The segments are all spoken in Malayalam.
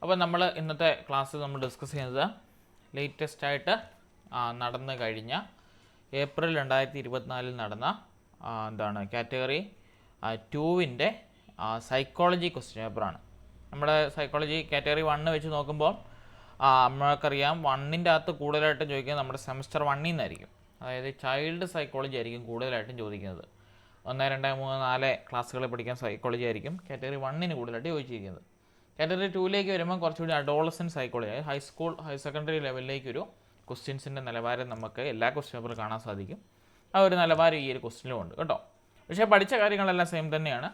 അപ്പോൾ നമ്മൾ ഇന്നത്തെ ക്ലാസ്സിൽ നമ്മൾ ഡിസ്കസ് ചെയ്യുന്നത് ലേറ്റസ്റ്റ് ആയിട്ട് നടന്നു കഴിഞ്ഞ ഏപ്രിൽ 2024 നടന്ന കാറ്റഗറി 2-ൻ്റെ സൈക്കോളജി ക്വസ്റ്റ്യൻ പേപ്പറാണ്. നമ്മുടെ സൈക്കോളജി കാറ്റഗറി 1 വെച്ച് നോക്കുമ്പോൾ നമ്മൾക്കറിയാം 1-ൻ്റെ അകത്ത് കൂടുതലായിട്ടും ചോദിക്കുന്നത് നമ്മുടെ സെമസ്റ്റർ 1-ൽ നിന്നായിരിക്കും. അതായത് ചൈൽഡ് സൈക്കോളജി ആയിരിക്കും കൂടുതലായിട്ടും ചോദിക്കുന്നത്. 1, 2, 3, 4 ക്ലാസ്സുകളിൽ പഠിക്കാൻ സൈക്കോളജി ആയിരിക്കും കാറ്റഗറി 1-ന് കൂടുതലായിട്ട് ചോദിച്ചിരിക്കുന്നത്. കാറ്റഗറി 2-ലേക്ക് വരുമ്പോൾ കുറച്ചുകൂടി adolescent psychology, high school higher secondary ലെവലിലേക്കൊരു ക്വസ്റ്റ്യൻസിൻ്റെ നിലവാരം നമുക്ക് എല്ലാ ക്വസ്റ്റ്യൻ പേപ്പറിൽ കാണാൻ സാധിക്കും. ആ ഒരു നിലവാരം ഈ ഒരു ക്വസ്റ്റ്യനിലും ഉണ്ട് കേട്ടോ. പക്ഷേ പഠിച്ച കാര്യങ്ങളെല്ലാം സെയിം തന്നെയാണ്.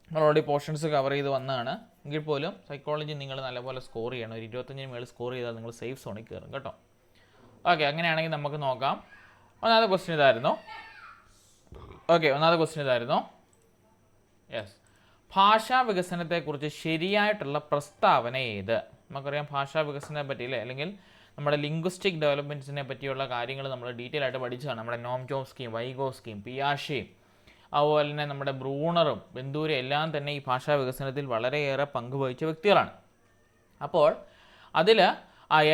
നമ്മൾ ഓൾറെഡി പോർഷൻസ് കവർ ചെയ്ത് വന്നതാണ്. എങ്കിൽ പോലും സൈക്കോളജി നിങ്ങൾ നല്ലപോലെ സ്കോർ ചെയ്യണം. ഒരു 25 മേളിൽ സ്കോർ ചെയ്താൽ നിങ്ങൾ സേഫ് സോണിൽ കയറും കേട്ടോ. ഓക്കെ, അങ്ങനെയാണെങ്കിൽ നമുക്ക് നോക്കാം. ഒന്നാമത്തെ ക്വസ്റ്റ്യൻ ഇതായിരുന്നു. യെസ്, ഭാഷാ വികസനത്തെക്കുറിച്ച് ശരിയായിട്ടുള്ള പ്രസ്താവന ഏത്? നമുക്കറിയാം ഭാഷാ വികസനത്തെ പറ്റിയില്ലേ, അല്ലെങ്കിൽ നമ്മുടെ ലിംഗ്വിസ്റ്റിക് ഡെവലപ്മെൻറ്റ്സിനെ പറ്റിയുള്ള കാര്യങ്ങൾ നമ്മൾ ഡീറ്റെയിൽ ആയിട്ട് പഠിച്ചതാണ്. നമ്മുടെ നോം ചോംസ്കിയും വൈഗോസ്കിയും പിയാഷെയും അതുപോലെ തന്നെ നമ്മുടെ ബ്രൂണറും ബെന്തൂരും എല്ലാം തന്നെ ഈ ഭാഷാ വികസനത്തിൽ വളരെയേറെ പങ്കുവഹിച്ച വ്യക്തികളാണ്. അപ്പോൾ അതിൽ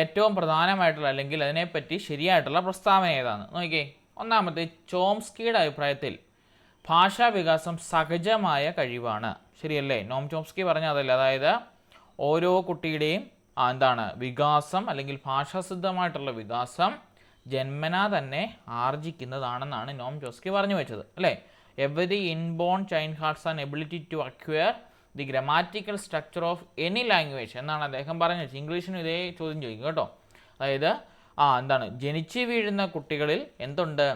ഏറ്റവും പ്രധാനമായിട്ടുള്ള അല്ലെങ്കിൽ അതിനെപ്പറ്റി ശരിയായിട്ടുള്ള പ്രസ്താവന ഏതാണ് നോക്കിയേ. ഒന്നാമത്തെ, ചോംസ്കിയുടെ അഭിപ്രായത്തിൽ ഭാഷാ വികാസം സഹജമായ കഴിവാണ്. ശരിയല്ലേ? നോം ചോംസ്കി പറഞ്ഞ അതല്ലേ, അതായത് ഓരോ കുട്ടിയുടെയും വികാസം അല്ലെങ്കിൽ ഭാഷാസിദ്ധമായിട്ടുള്ള വികാസം ജന്മനാ തന്നെ ആർജിക്കുന്നതാണെന്നാണ് നോം ചോംസ്കി പറഞ്ഞു വെച്ചത് അല്ലേ. Every inborn child has an ability to acquire the grammatical structure of any language എന്നാണ് അദ്ദേഹം പറഞ്ഞു വെച്ചത്. ഇംഗ്ലീഷിനും ഇതേ ചോദ്യം ചോദിക്കും കേട്ടോ. അതായത് ജനിച്ചു വീഴുന്ന കുട്ടികളിൽ എന്തുണ്ട്?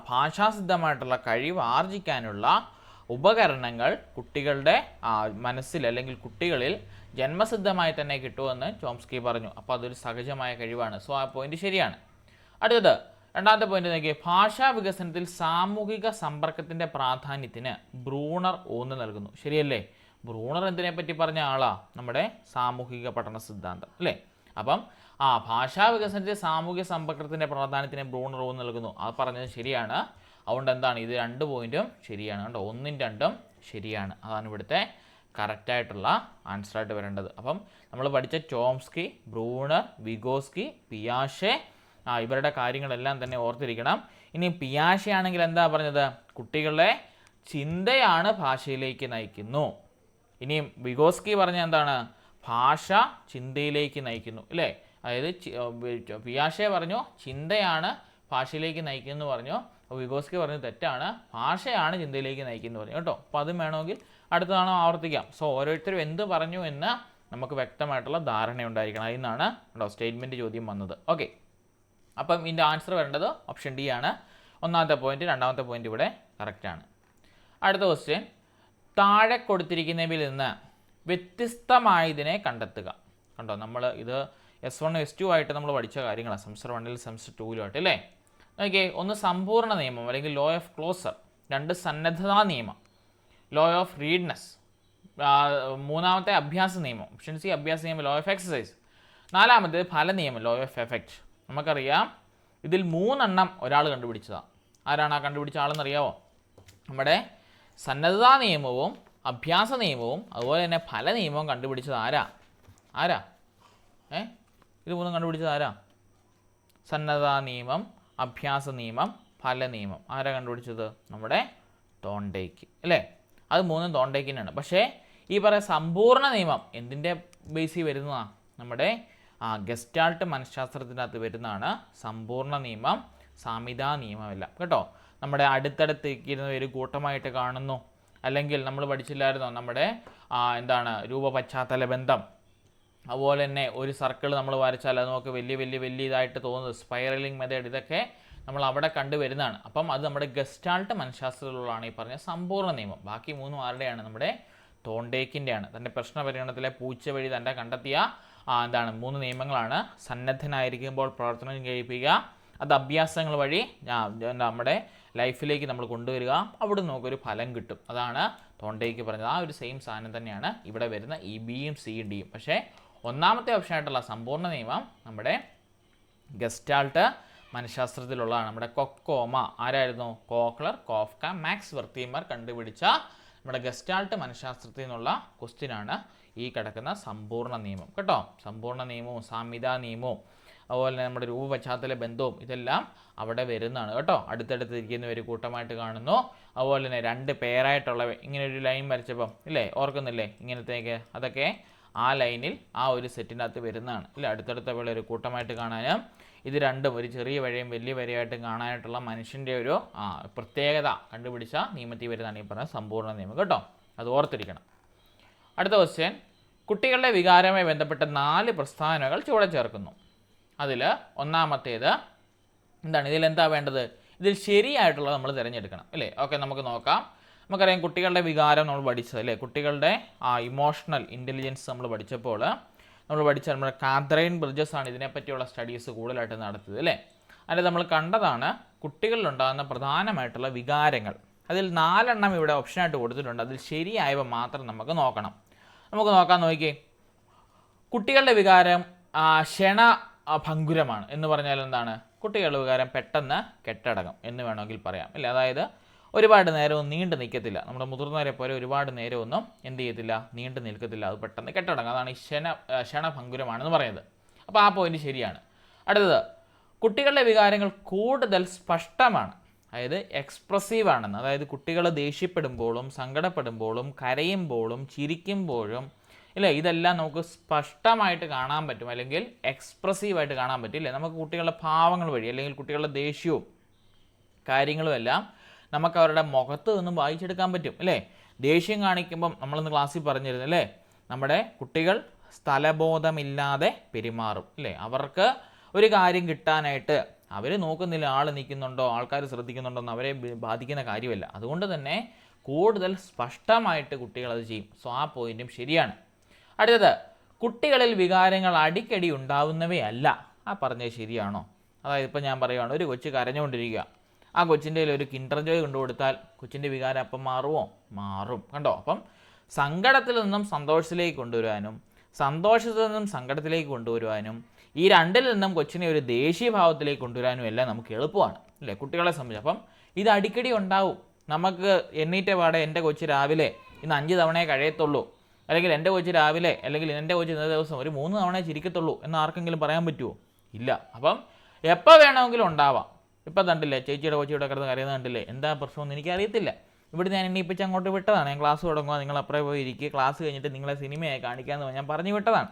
ഭാഷാസിദ്ധമായിട്ടുള്ള കഴിവ് ആർജിക്കാനുള്ള ഉപകരണങ്ങൾ കുട്ടികളുടെ മനസ്സിൽ അല്ലെങ്കിൽ കുട്ടികളിൽ ജന്മസിദ്ധമായി തന്നെ കിട്ടുമെന്ന് ചോംസ്കി പറഞ്ഞു. അപ്പോൾ അതൊരു സഹജമായ കഴിവാണ്. സോ ആ പോയിന്റ് ശരിയാണ്. അടുത്തത് രണ്ടാമത്തെ പോയിന്റ് നോക്കിയേ. ഭാഷാ വികസനത്തിൽ സാമൂഹിക സമ്പർക്കത്തിൻ്റെ പ്രാധാന്യത്തിന് ബ്രൂണർ ഊന്നൽ നൽകുന്നു. ശരിയല്ലേ? ബ്രൂണർ എന്തിനെ പറ്റി പറഞ്ഞ ആളാ? നമ്മുടെ സാമൂഹിക പഠന സിദ്ധാന്തം അല്ലേ. അപ്പം ഭാഷാ വികസനത്തിൽ സാമൂഹിക സമ്പർക്കത്തിൻ്റെ പ്രാധാന്യത്തിന് ബ്രൂണർ ഊന്നൽ നൽകുന്നു. അത് പറഞ്ഞത് ശരിയാണ്. അതുകൊണ്ട് ഇത് 2 പോയിന്റും ശരിയാണ് കേട്ടോ. 1ഉം 2ഉം ശരിയാണ്. അതാണ് ഇവിടുത്തെ കറക്റ്റായിട്ടുള്ള ആൻസറായിട്ട് വരേണ്ടത്. അപ്പം നമ്മൾ പഠിച്ച ചോംസ്കി, ബ്രൂണർ, വിഗോസ്കി, പിയാഷെ ഇവരുടെ കാര്യങ്ങളെല്ലാം തന്നെ ഓർത്തിരിക്കണം. ഇനി പിയാഷെ ആണെങ്കിൽ എന്താ പറഞ്ഞത്? കുട്ടികളെ ചിന്തയാണ് ഭാഷയിലേക്ക് നയിക്കുന്നു. ഇനിയും വിഗോസ്കി പറഞ്ഞ എന്താണ്? ഭാഷ ചിന്തയിലേക്ക് നയിക്കുന്നു അല്ലേ. അതായത് പിയാഷെ പറഞ്ഞു ചിന്തയാണ് ഭാഷയിലേക്ക് നയിക്കുന്നു പറഞ്ഞു. അപ്പോൾ വിഗോസ്കി പറഞ്ഞു തെറ്റാണ്, ഭാഷയാണ് ചിന്തയിലേക്ക് നയിക്കുന്നു പറഞ്ഞു കേട്ടോ. അപ്പോൾ അതും വേണമെങ്കിൽ അടുത്തതാണോ ആവർത്തിക്കാം. സോ ഓരോരുത്തരും എന്ത് പറഞ്ഞു എന്ന് നമുക്ക് വ്യക്തമായിട്ടുള്ള ധാരണ ഉണ്ടായിരിക്കണം. അതിൽ നിന്നാണ് കേട്ടോ സ്റ്റേറ്റ്മെൻറ്റ് ചോദ്യം വന്നത്. ഓക്കെ, അപ്പം ഇതിൻ്റെ ആൻസർ വരേണ്ടത് ഓപ്ഷൻ ഡി ആണ്. ഒന്നാമത്തെ പോയിന്റ്, രണ്ടാമത്തെ പോയിന്റ് ഇവിടെ കറക്റ്റാണ്. അടുത്ത ക്വസ്റ്റ്യൻ, താഴെ കൊടുത്തിരിക്കുന്നവയിൽ നിന്ന് വ്യത്യസ്തമായതിനെ കണ്ടെത്തുക. കണ്ടോ, നമ്മൾ ഇത് S1 S2 ആയിട്ട് നമ്മൾ പഠിച്ച കാര്യങ്ങളാണ്. സെമസ്റ്റർ 1-ൽ സെമസ്റ്റർ 2-ലും അല്ലേ. ഓക്കെ, ഒന്ന് സമ്പൂർണ്ണ നിയമം അല്ലെങ്കിൽ ലോ ഓഫ് ക്ലോസർ, 2 സന്നദ്ധതാ നിയമം, ലോ ഓഫ് റീഡ്നെസ്, മൂന്നാമത്തെ അഭ്യാസ നിയമം, ഓപ്ഷൻ സി അഭ്യാസ നിയമം, ലോ ഓഫ് എക്സസൈസ്, നാലാമത്തേത് ഫല നിയമം, ലോ ഓഫ് എഫക്റ്റ്. നമുക്കറിയാം ഇതിൽ 3 ഒരാൾ കണ്ടുപിടിച്ചതാണ്. ആരാണ് ആ കണ്ടുപിടിച്ച ആളെന്നറിയാമോ? നമ്മുടെ സന്നദ്ധതാ നിയമവും അഭ്യാസ നിയമവും അതുപോലെ തന്നെ ഫല നിയമവും കണ്ടുപിടിച്ചത് ആരാ? ഇത് 3 കണ്ടുപിടിച്ചത് ആരാ? സന്നദ്ധതാ നിയമം, അഭ്യാസ നിയമം, ഫല നിയമം. ആരാ കണ്ടുപിടിച്ചത്? നമ്മുടെ തോണ്ടേക്ക് അല്ലേ. അത് 3 തോണ്ടേക്കിനാണ്. പക്ഷേ ഈ പറയുന്ന സമ്പൂർണ്ണ നിയമം എന്തിൻ്റെ ബേസിൽ വരുന്നതാണ്? നമ്മുടെ ഗസ്റ്റാൾട്ട് മനഃശാസ്ത്രത്തിനകത്ത് വരുന്നതാണ് സമ്പൂർണ്ണ നിയമം, സാമ്യതാ നിയമമല്ല കേട്ടോ. നമ്മുടെ അടുത്തടുത്തിരിക്കുന്ന ഒരു കൂട്ടമായിട്ട് കാണുന്നു, അല്ലെങ്കിൽ നമ്മൾ പഠിച്ചില്ലായിരുന്നോ നമ്മുടെ രൂപപശ്ചാത്തല ബന്ധം, അതുപോലെ തന്നെ ഒരു സർക്കിൾ നമ്മൾ വരച്ചാൽ അത് നമുക്ക് വലിയ ഇതായിട്ട് തോന്നുന്നത് സ്പൈറലിംഗ് മെത്തേഡ്, ഇതൊക്കെ നമ്മൾ അവിടെ കണ്ടുവരുന്നതാണ്. അപ്പം അത് നമ്മുടെ ഗസ്റ്റാൾട്ട് മനഃശാസ്ത്രത്തിലുള്ളതാണ് ഈ പറഞ്ഞ സമ്പൂർണ്ണ നിയമം. ബാക്കി 3 ആരുടെയാണ്? നമ്മുടെ തോണ്ടേക്കിൻ്റെയാണ്. തൻ്റെ പ്രശ്ന പരിഗണനത്തിലെ പൂച്ച വഴി തന്നെ കണ്ടെത്തിയ 3 നിയമങ്ങളാണ്. സന്നദ്ധനായിരിക്കുമ്പോൾ പ്രവർത്തനം കഴിപ്പിക്കുക, അത് അഭ്യാസങ്ങൾ വഴി നമ്മുടെ ലൈഫിലേക്ക് നമ്മൾ കൊണ്ടുവരിക, അവിടെ നമുക്കൊരു ഫലം കിട്ടും. അതാണ് തോണ്ടേക്ക് പറഞ്ഞത്. ആ ഒരു സെയിം സാധനം തന്നെയാണ് ഇവിടെ വരുന്ന ഈ ബിയും സിയും ഡിയും. പക്ഷേ ഒന്നാമത്തെ ഓപ്ഷനായിട്ടുള്ള സമ്പൂർണ്ണ നിയമം നമ്മുടെ ഗസ്റ്റാൾട്ട് മനഃശാസ്ത്രത്തിലുള്ളതാണ്. നമ്മുടെ കൊക്കോമ ആരായിരുന്നു? കോക്ലർ, കോഫ്ക, മാക്സ് വെർത്തീമർ കണ്ടുപിടിച്ച നമ്മുടെ ഗസ്റ്റാൾട്ട് മനഃശാസ്ത്രത്തിൽ നിന്നുള്ള ക്വസ്റ്റ്യനാണ് ഈ കിടക്കുന്ന സമ്പൂർണ്ണ നിയമം കേട്ടോ. സമ്പൂർണ്ണ നിയമവും സാമ്യതാ നിയമവും അതുപോലെ തന്നെ നമ്മുടെ രൂപപശ്ചാത്തല ബന്ധവും ഇതെല്ലാം അവിടെ വരുന്നതാണ് കേട്ടോ. അടുത്തടുത്തിരിക്കുന്നവർ കൂട്ടമായിട്ട് കാണുന്നു, അതുപോലെ തന്നെ രണ്ട് പേരായിട്ടുള്ളവ ഇങ്ങനെ ഒരു ലൈൻ വരച്ചപ്പം ഇല്ലേ, ഓർക്കുന്നില്ലേ ഇങ്ങനത്തേക്ക്, അതൊക്കെ ആ ലൈനിൽ ആ ഒരു സെറ്റിനകത്ത് വരുന്നതാണ് ഇല്ലേ. അടുത്തടുത്തവളെ ഒരു കൂട്ടമായിട്ട് കാണാനും ഇത് രണ്ടും ഒരു ചെറിയ വരയും വലിയ വരയായിട്ടും കാണാനായിട്ടുള്ള മനുഷ്യൻ്റെ ഒരു പ്രത്യേകത കണ്ടുപിടിച്ച നിയമത്തിൽ വരുന്നതാണ് ഈ പറഞ്ഞ സമ്പൂർണ്ണ നിയമം കേട്ടോ. അത് ഓർത്തിരിക്കണം. അടുത്ത ക്വസ്റ്റ്യൻ, കുട്ടികളുടെ വികാരവുമായി ബന്ധപ്പെട്ട 4 പ്രസ്താവനകൾ ചുവടെ ചേർക്കുന്നു. അതിൽ ഒന്നാമത്തേത് എന്താണ്, ഇതിലെന്താ വേണ്ടത്, ഇതിൽ ശരിയായിട്ടുള്ളത് നമ്മൾ തിരഞ്ഞെടുക്കണം അല്ലേ. ഓക്കെ, നമുക്ക് നോക്കാം. നമുക്കറിയാം കുട്ടികളുടെ വികാരം നമ്മൾ പഠിച്ചത് അല്ലേ, കുട്ടികളുടെ ഇമോഷണൽ ഇൻ്റലിജൻസ് നമ്മൾ പഠിച്ചപ്പോൾ നമ്മൾ പഠിച്ച നമ്മുടെ കാതറൈൻ ബ്രിഡ്ജസ് ആണ് ഇതിനെപ്പറ്റിയുള്ള സ്റ്റഡീസ് കൂടുതലായിട്ട് നടത്തിയത് അല്ലേ. അതിൽ നമ്മൾ കണ്ടതാണ് കുട്ടികളിലുണ്ടാകുന്ന പ്രധാനമായിട്ടുള്ള വികാരങ്ങൾ. അതിൽ 4 എണ്ണം ഇവിടെ ഓപ്ഷനായിട്ട് കൊടുത്തിട്ടുണ്ട്. അതിൽ ശരിയായവ മാത്രം നമുക്ക് നോക്കണം. നമുക്ക് നോക്കാൻ നോക്കിയേ. കുട്ടികളുടെ വികാരം ക്ഷണഭങ്കുരമാണ് എന്ന് പറഞ്ഞാൽ എന്താണ്, കുട്ടികളുടെ വികാരം പെട്ടെന്ന് കെട്ടടങ്ങും എന്ന് വേണമെങ്കിൽ പറയാം അല്ലേ. അതായത് ഒരുപാട് നേരമൊന്നും നീണ്ടു നിൽക്കത്തില്ല. നമ്മുടെ മുതിർന്നവരെ പോലെ ഒരുപാട് നേരമൊന്നും എന്ത് ചെയ്യത്തില്ല, നീണ്ടു നിൽക്കത്തില്ല, അത് പെട്ടെന്ന് കെട്ടടങ്ങും. അതാണ് ഈ ക്ഷണഭങ്കുരമാണെന്ന് പറയുന്നത്. അപ്പോൾ ആ പോയിന്റ് ശരിയാണ്. അടുത്തത്, കുട്ടികളുടെ വികാരങ്ങൾ കൂടുതൽ സ്പഷ്ടമാണ്, അതായത് എക്സ്പ്രസീവ് ആണെന്ന്. അതായത് കുട്ടികൾ ദേഷ്യപ്പെടുമ്പോഴും സങ്കടപ്പെടുമ്പോഴും കരയുമ്പോഴും ചിരിക്കുമ്പോഴും ഇല്ലേ, ഇതെല്ലാം നമുക്ക് സ്പഷ്ടമായിട്ട് കാണാൻ പറ്റും, അല്ലെങ്കിൽ എക്സ്പ്രസീവായിട്ട് കാണാൻ പറ്റും ഇല്ലേ. നമുക്ക് കുട്ടികളുടെ ഭാവങ്ങൾ വഴി അല്ലെങ്കിൽ കുട്ടികളുടെ ദേഷ്യവും കാര്യങ്ങളും എല്ലാം നമുക്ക് അവരുടെ മുഖത്ത് നിന്നും വായിച്ചെടുക്കാൻ പറ്റും അല്ലേ. ദേഷ്യം കാണിക്കുമ്പം നമ്മളിന്ന് ക്ലാസ്സിൽ പറഞ്ഞിരുന്നു അല്ലേ, നമ്മുടെ കുട്ടികൾ സ്ഥലബോധമില്ലാതെ പെരുമാറും അല്ലേ. അവർക്ക് ഒരു കാര്യം കിട്ടാനായിട്ട് അവർ നോക്കുന്നില്ല ആൾ നിൽക്കുന്നുണ്ടോ ആൾക്കാർ ശ്രദ്ധിക്കുന്നുണ്ടോ എന്ന്, അവരെ ബാധിക്കുന്ന കാര്യമല്ല. അതുകൊണ്ട് തന്നെ കൂടുതൽ സ്പഷ്ടമായിട്ട് കുട്ടികൾ അത് ചെയ്യും. സോ ആ പോയിന്റും ശരിയാണ്. അടുത്തത്, കുട്ടികളിൽ വികാരങ്ങൾ അടിക്കടി ഉണ്ടാവുന്നവയല്ല. ആ പറഞ്ഞത് ശരിയാണോ? അതായത് ഇപ്പം ഞാൻ പറയുകയാണ്, ഒരു കൊച്ച് കരഞ്ഞുകൊണ്ടിരിക്കുക, ആ കൊച്ചിൻ്റെ കയ്യിൽ ഒരു കിൻഡർ ജോയ് കൊണ്ടുകൊടുത്താൽ കൊച്ചിൻ്റെ വികാരം അപ്പം മാറുമോ? മാറും കണ്ടോ. അപ്പം സങ്കടത്തിൽ നിന്നും സന്തോഷത്തിലേക്ക് കൊണ്ടുവരാനും സന്തോഷത്തിൽ നിന്നും സങ്കടത്തിലേക്ക് കൊണ്ടുവരുവാനും ഈ രണ്ടിൽ നിന്നും കൊച്ചിനെ ഒരു ദേശീയഭാവത്തിലേക്ക് കൊണ്ടുവരാനും എല്ലാം നമുക്ക് എളുപ്പമാണ് അല്ലേ കുട്ടികളെ സംബന്ധിച്ച്. അപ്പം ഇത് അടിക്കടി ഉണ്ടാവും. നമുക്ക് എണ്ണീറ്റ പാടെ എൻ്റെ കൊച്ച് രാവിലെ ഇന്ന് 5 തവണയെ കഴിയത്തുള്ളൂ, അല്ലെങ്കിൽ എൻ്റെ കൊച്ച് രാവിലെ അല്ലെങ്കിൽ എൻ്റെ കൊച്ച് ഇന്നത്തെ ദിവസം ഒരു 3 തവണയെ ചിരിക്കത്തുള്ളൂ എന്ന് ആർക്കെങ്കിലും പറയാൻ പറ്റുമോ? ഇല്ല. അപ്പം എപ്പോൾ വേണമെങ്കിലും ഉണ്ടാവാം. ഇപ്പം കണ്ടില്ലേ ചേച്ചിയുടെ കൊച്ചിയുടെ കിടന്ന് കരയുന്നത് കണ്ടില്ലേ, എന്താ പ്രശ്നമെന്ന് എനിക്കറിയത്തില്ല. ഇവിടെ ഞാൻ എണ്ണീപ്പിച്ച് അങ്ങോട്ട് വിട്ടതാണ്. ഞാൻ ക്ലാസ് തുടങ്ങുക, നിങ്ങൾ അപ്പുറേ പോയി ഇരിക്കുക, ക്ലാസ് കഴിഞ്ഞിട്ട് നിങ്ങളെ സിനിമയായി കാണിക്കാമെന്ന് ഞാൻ പറഞ്ഞു വിട്ടതാണ്.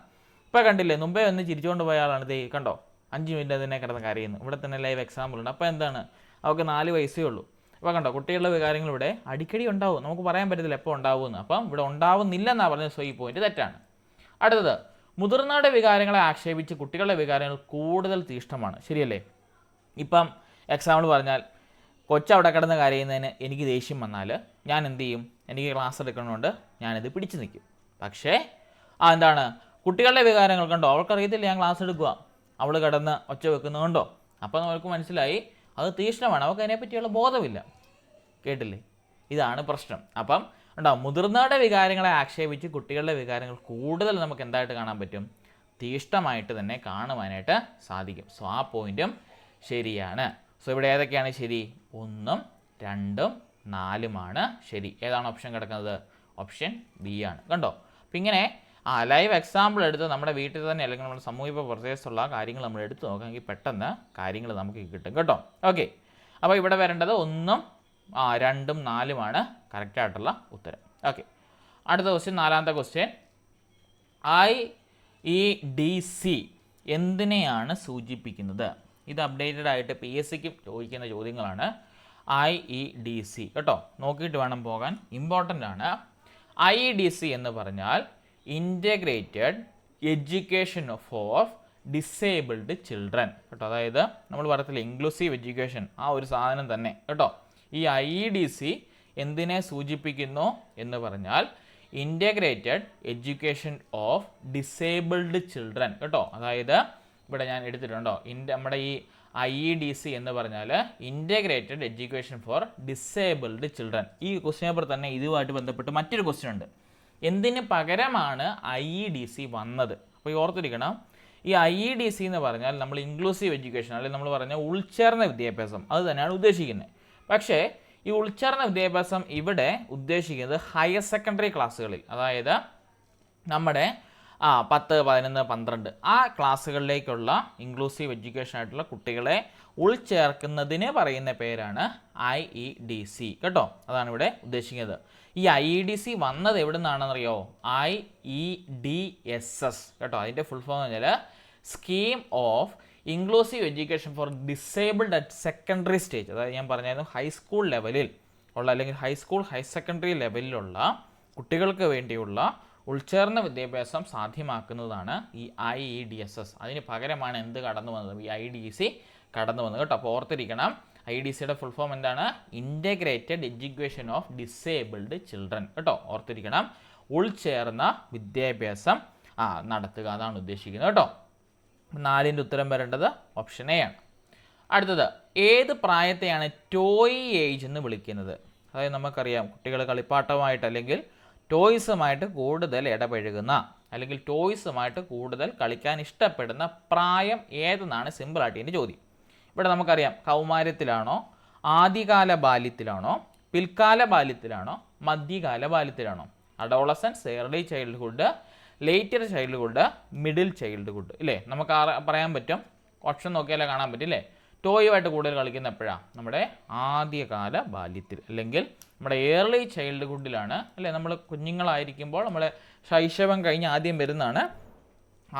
ഇപ്പം കണ്ടില്ലേ, മുമ്പേ ഒന്ന് ചിരിച്ചുകൊണ്ട് പോയ ആളാണ് ദേ കണ്ടോ 5 മിനിറ്റ് അതിനെ കിടന്ന് കരയുന്നു. ഇവിടെ തന്നെ ലൈവ് എക്സാമ്പിൾ ഉണ്ട്. അപ്പോൾ എന്താണ്, അവർക്ക് 4 വയസ്സേ ഉള്ളൂ. അപ്പോൾ കണ്ടോ കുട്ടികളുടെ വികാരങ്ങൾ ഇവിടെ അടിക്കടി ഉണ്ടാവും. നമുക്ക് പറയാൻ പറ്റത്തില്ല എപ്പോൾ ഉണ്ടാവുമെന്ന്. അപ്പം ഇവിടെ ഉണ്ടാവുന്നില്ലെന്നാണ് പറഞ്ഞത്. സോ ഈ പോയിന്റ് തെറ്റാണ്. അടുത്തത്, മുതിർന്നവരുടെ വികാരങ്ങളെ ആക്ഷേപിച്ച് കുട്ടികളുടെ വികാരങ്ങൾ കൂടുതൽ തീഷ്ണമാണ്. ശരിയല്ലേ? ഇപ്പം എക്സാമ്പിൾ പറഞ്ഞാൽ, കൊച്ചവിടെ കിടന്ന് കരയുന്നതിന് എനിക്ക് ദേഷ്യം വന്നാൽ ഞാൻ എന്ത് ചെയ്യും? എനിക്ക് ക്ലാസ് എടുക്കണമുണ്ട്, ഞാനിത് പിടിച്ചു നിൽക്കും. പക്ഷേ എന്താണ്, കുട്ടികളുടെ വികാരങ്ങൾ കണ്ടോ, അവൾക്കറിയത്തില്ല ഞാൻ ക്ലാസ് എടുക്കുക, അവൾ കിടന്ന് ഒച്ച വെക്കുന്നതുകൊണ്ടോ. അപ്പോൾ നമുക്ക് മനസ്സിലായി അത് തീഷ്ണമാണ്, അവൾക്ക് അതിനെപ്പറ്റിയുള്ള ബോധമില്ല. കേട്ടില്ലേ? ഇതാണ് പ്രശ്നം. അപ്പം ഉണ്ടാവും, മുതിർന്നവരുടെ വികാരങ്ങളെ ആക്ഷേപിച്ച് കുട്ടികളുടെ വികാരങ്ങൾ കൂടുതൽ നമുക്ക് എന്തായിട്ട് കാണാൻ പറ്റും? തീഷ്ണമായിട്ട് തന്നെ കാണുവാനായിട്ട് സാധിക്കും. സോ ആ പോയിന്റും ശരിയാണ്. സോ ഇവിടെ ഏതൊക്കെയാണ് ശരി? 1, 2, 4 ശരി. ഏതാണ് ഓപ്ഷൻ കിടക്കുന്നത്? ഓപ്ഷൻ ബി ആണ്. കണ്ടോ? അപ്പം ഇങ്ങനെ ലൈവ് എക്സാമ്പിൾ എടുത്ത് നമ്മുടെ വീട്ടിൽ തന്നെ അല്ലെങ്കിൽ നമ്മുടെ സമൂഹ പ്രദേശത്തുള്ള കാര്യങ്ങൾ നമ്മൾ എടുത്ത് നോക്കാമെങ്കിൽ പെട്ടെന്ന് കാര്യങ്ങൾ നമുക്ക് കിട്ടും കേട്ടോ. ഓക്കെ, അപ്പോൾ ഇവിടെ വരേണ്ടത് 1, 2, 4 കറക്റ്റായിട്ടുള്ള ഉത്തരം. ഓക്കെ, അടുത്ത ക്വസ്റ്റ്യൻ, 4ാമത്തെ ക്വസ്റ്റ്യൻ, IEDC എന്തിനെയാണ് സൂചിപ്പിക്കുന്നത്? ഇത് അപ്ഡേറ്റഡ് ആയിട്ട് PSCക്കും ചോദിക്കുന്ന ചോദ്യങ്ങളാണ്. IEDC കേട്ടോ, നോക്കിയിട്ട് വേണം പോകാൻ, ഇമ്പോർട്ടൻ്റ് ആണ്. IEDC എന്ന് പറഞ്ഞാൽ integrated education for disabled children കേട്ടോ. അതായത് നമ്മൾ പറയത്തില്ല ഇൻക്ലൂസീവ് എഡ്യൂക്കേഷൻ, ആ ഒരു സാധനം തന്നെ കേട്ടോ. ഈ IEDC എന്തിനെ സൂചിപ്പിക്കുന്നു എന്ന് പറഞ്ഞാൽ integrated education of disabled children കേട്ടോ. അതായത് ഇവിടെ ഞാൻ എടുത്തിട്ടുണ്ടോ, നമ്മുടെ ഈ IEDC എന്ന് പറഞ്ഞാൽ integrated education for disabled children. ഈ ക്വസ്റ്റ്യൻ പേപ്പർ തന്നെ ഇതുമായിട്ട് ബന്ധപ്പെട്ട് മറ്റൊരു ക്വസ്റ്റ്യൻ ഉണ്ട്, എന്തിന് പകരമാണ് IEDC വന്നത്? അപ്പോൾ ഈ ഓർത്തിരിക്കണം, ഈ IEDC എന്ന് പറഞ്ഞാൽ നമ്മൾ ഇൻക്ലൂസീവ് എഡ്യൂക്കേഷൻ അല്ലെങ്കിൽ നമ്മൾ പറഞ്ഞ ഉൾച്ചേർന്ന വിദ്യാഭ്യാസം അത് തന്നെയാണ് ഉദ്ദേശിക്കുന്നത്. പക്ഷേ ഈ ഉൾച്ചേർന്ന വിദ്യാഭ്യാസം ഇവിടെ ഉദ്ദേശിക്കുന്നത് ഹയർ സെക്കൻഡറി ക്ലാസ്സുകളിൽ, അതായത് നമ്മുടെ 10, 11, 12 ആ ക്ലാസ്സുകളിലേക്കുള്ള ഇൻക്ലൂസീവ് എഡ്യൂക്കേഷൻ ആയിട്ടുള്ള കുട്ടികളെ ഉൾച്ചേർക്കുന്നതിന് പറയുന്ന പേരാണ് IEDC കേട്ടോ. അതാണ് ഇവിടെ ഉദ്ദേശിക്കുന്നത്. ഈ IEDC വന്നത് എവിടെ നിന്നാണെന്നറിയോ? IEDSS കേട്ടോ. അതിൻ്റെ ഫുൾ ഫോം എന്ന് പറഞ്ഞാൽ scheme of inclusive education for disabled at secondary stage. അതായത് ഞാൻ പറഞ്ഞായിരുന്നു ഹൈസ്കൂൾ ലെവലിൽ ഉള്ള അല്ലെങ്കിൽ ഹൈസ്കൂൾ ഹയർ സെക്കൻഡറി ലെവലിലുള്ള കുട്ടികൾക്ക് വേണ്ടിയുള്ള ഉൾച്ചേർന്ന വിദ്യാഭ്യാസം സാധ്യമാക്കുന്നതാണ് ഈ IEDSS. അതിന് പകരമാണ് എന്ത് കടന്നു വന്നത്? ഈ IDC കടന്നു വന്നത് കേട്ടോ. അപ്പോൾ ഓർത്തിരിക്കണം, IEDCയുടെ ഫുൾ ഫോം എന്താണ്? Integrated education of disabled children കേട്ടോ. ഓർത്തിരിക്കണം, ഉൾച്ചേർന്ന വിദ്യാഭ്യാസം നടത്തുക, അതാണ് ഉദ്ദേശിക്കുന്നത് കേട്ടോ. 4ൻ്റെ ഉത്തരം വരേണ്ടത് ഓപ്ഷൻ എ ആണ്. അടുത്തത്, ഏത് പ്രായത്തെയാണ് ടോയ് ഏജ് എന്ന് വിളിക്കുന്നത്? അതായത് നമുക്കറിയാം, കുട്ടികൾ കളിപ്പാട്ടമായിട്ട് അല്ലെങ്കിൽ ടോയ്സുമായിട്ട് കൂടുതൽ ഇടപഴകുന്ന അല്ലെങ്കിൽ ടോയ്സുമായിട്ട് കൂടുതൽ കളിക്കാൻ ഇഷ്ടപ്പെടുന്ന പ്രായം ഏതെന്നാണ് സിമ്പിളായിട്ട് ഇതിൻ്റെ ചോദ്യം. ഇവിടെ നമുക്കറിയാം, കൗമാരത്തിലാണോ, ആദ്യകാല ബാല്യത്തിലാണോ, പിൽക്കാല ബാല്യത്തിലാണോ, മധ്യകാല ബാല്യത്തിലാണോ? Adolescence, early childhood, later childhood, middle childhood ഇല്ലേ? നമുക്ക് പറയാൻ പറ്റും, ഓപ്ഷൻ നോക്കിയാലേ കാണാൻ പറ്റും ഇല്ലേ? ടോയുമായിട്ട് കൂടുതൽ കളിക്കുന്ന എപ്പോഴാണ്? നമ്മുടെ ആദ്യകാല ബാല്യത്തിൽ അല്ലെങ്കിൽ നമ്മുടെ ഏർലി ചൈൽഡ്ഹുഡിലാണ് അല്ലേ? നമ്മൾ കുഞ്ഞുങ്ങളായിരിക്കുമ്പോൾ നമ്മളെ ശൈശവം കഴിഞ്ഞ് ആദ്യം വരുന്നതാണ്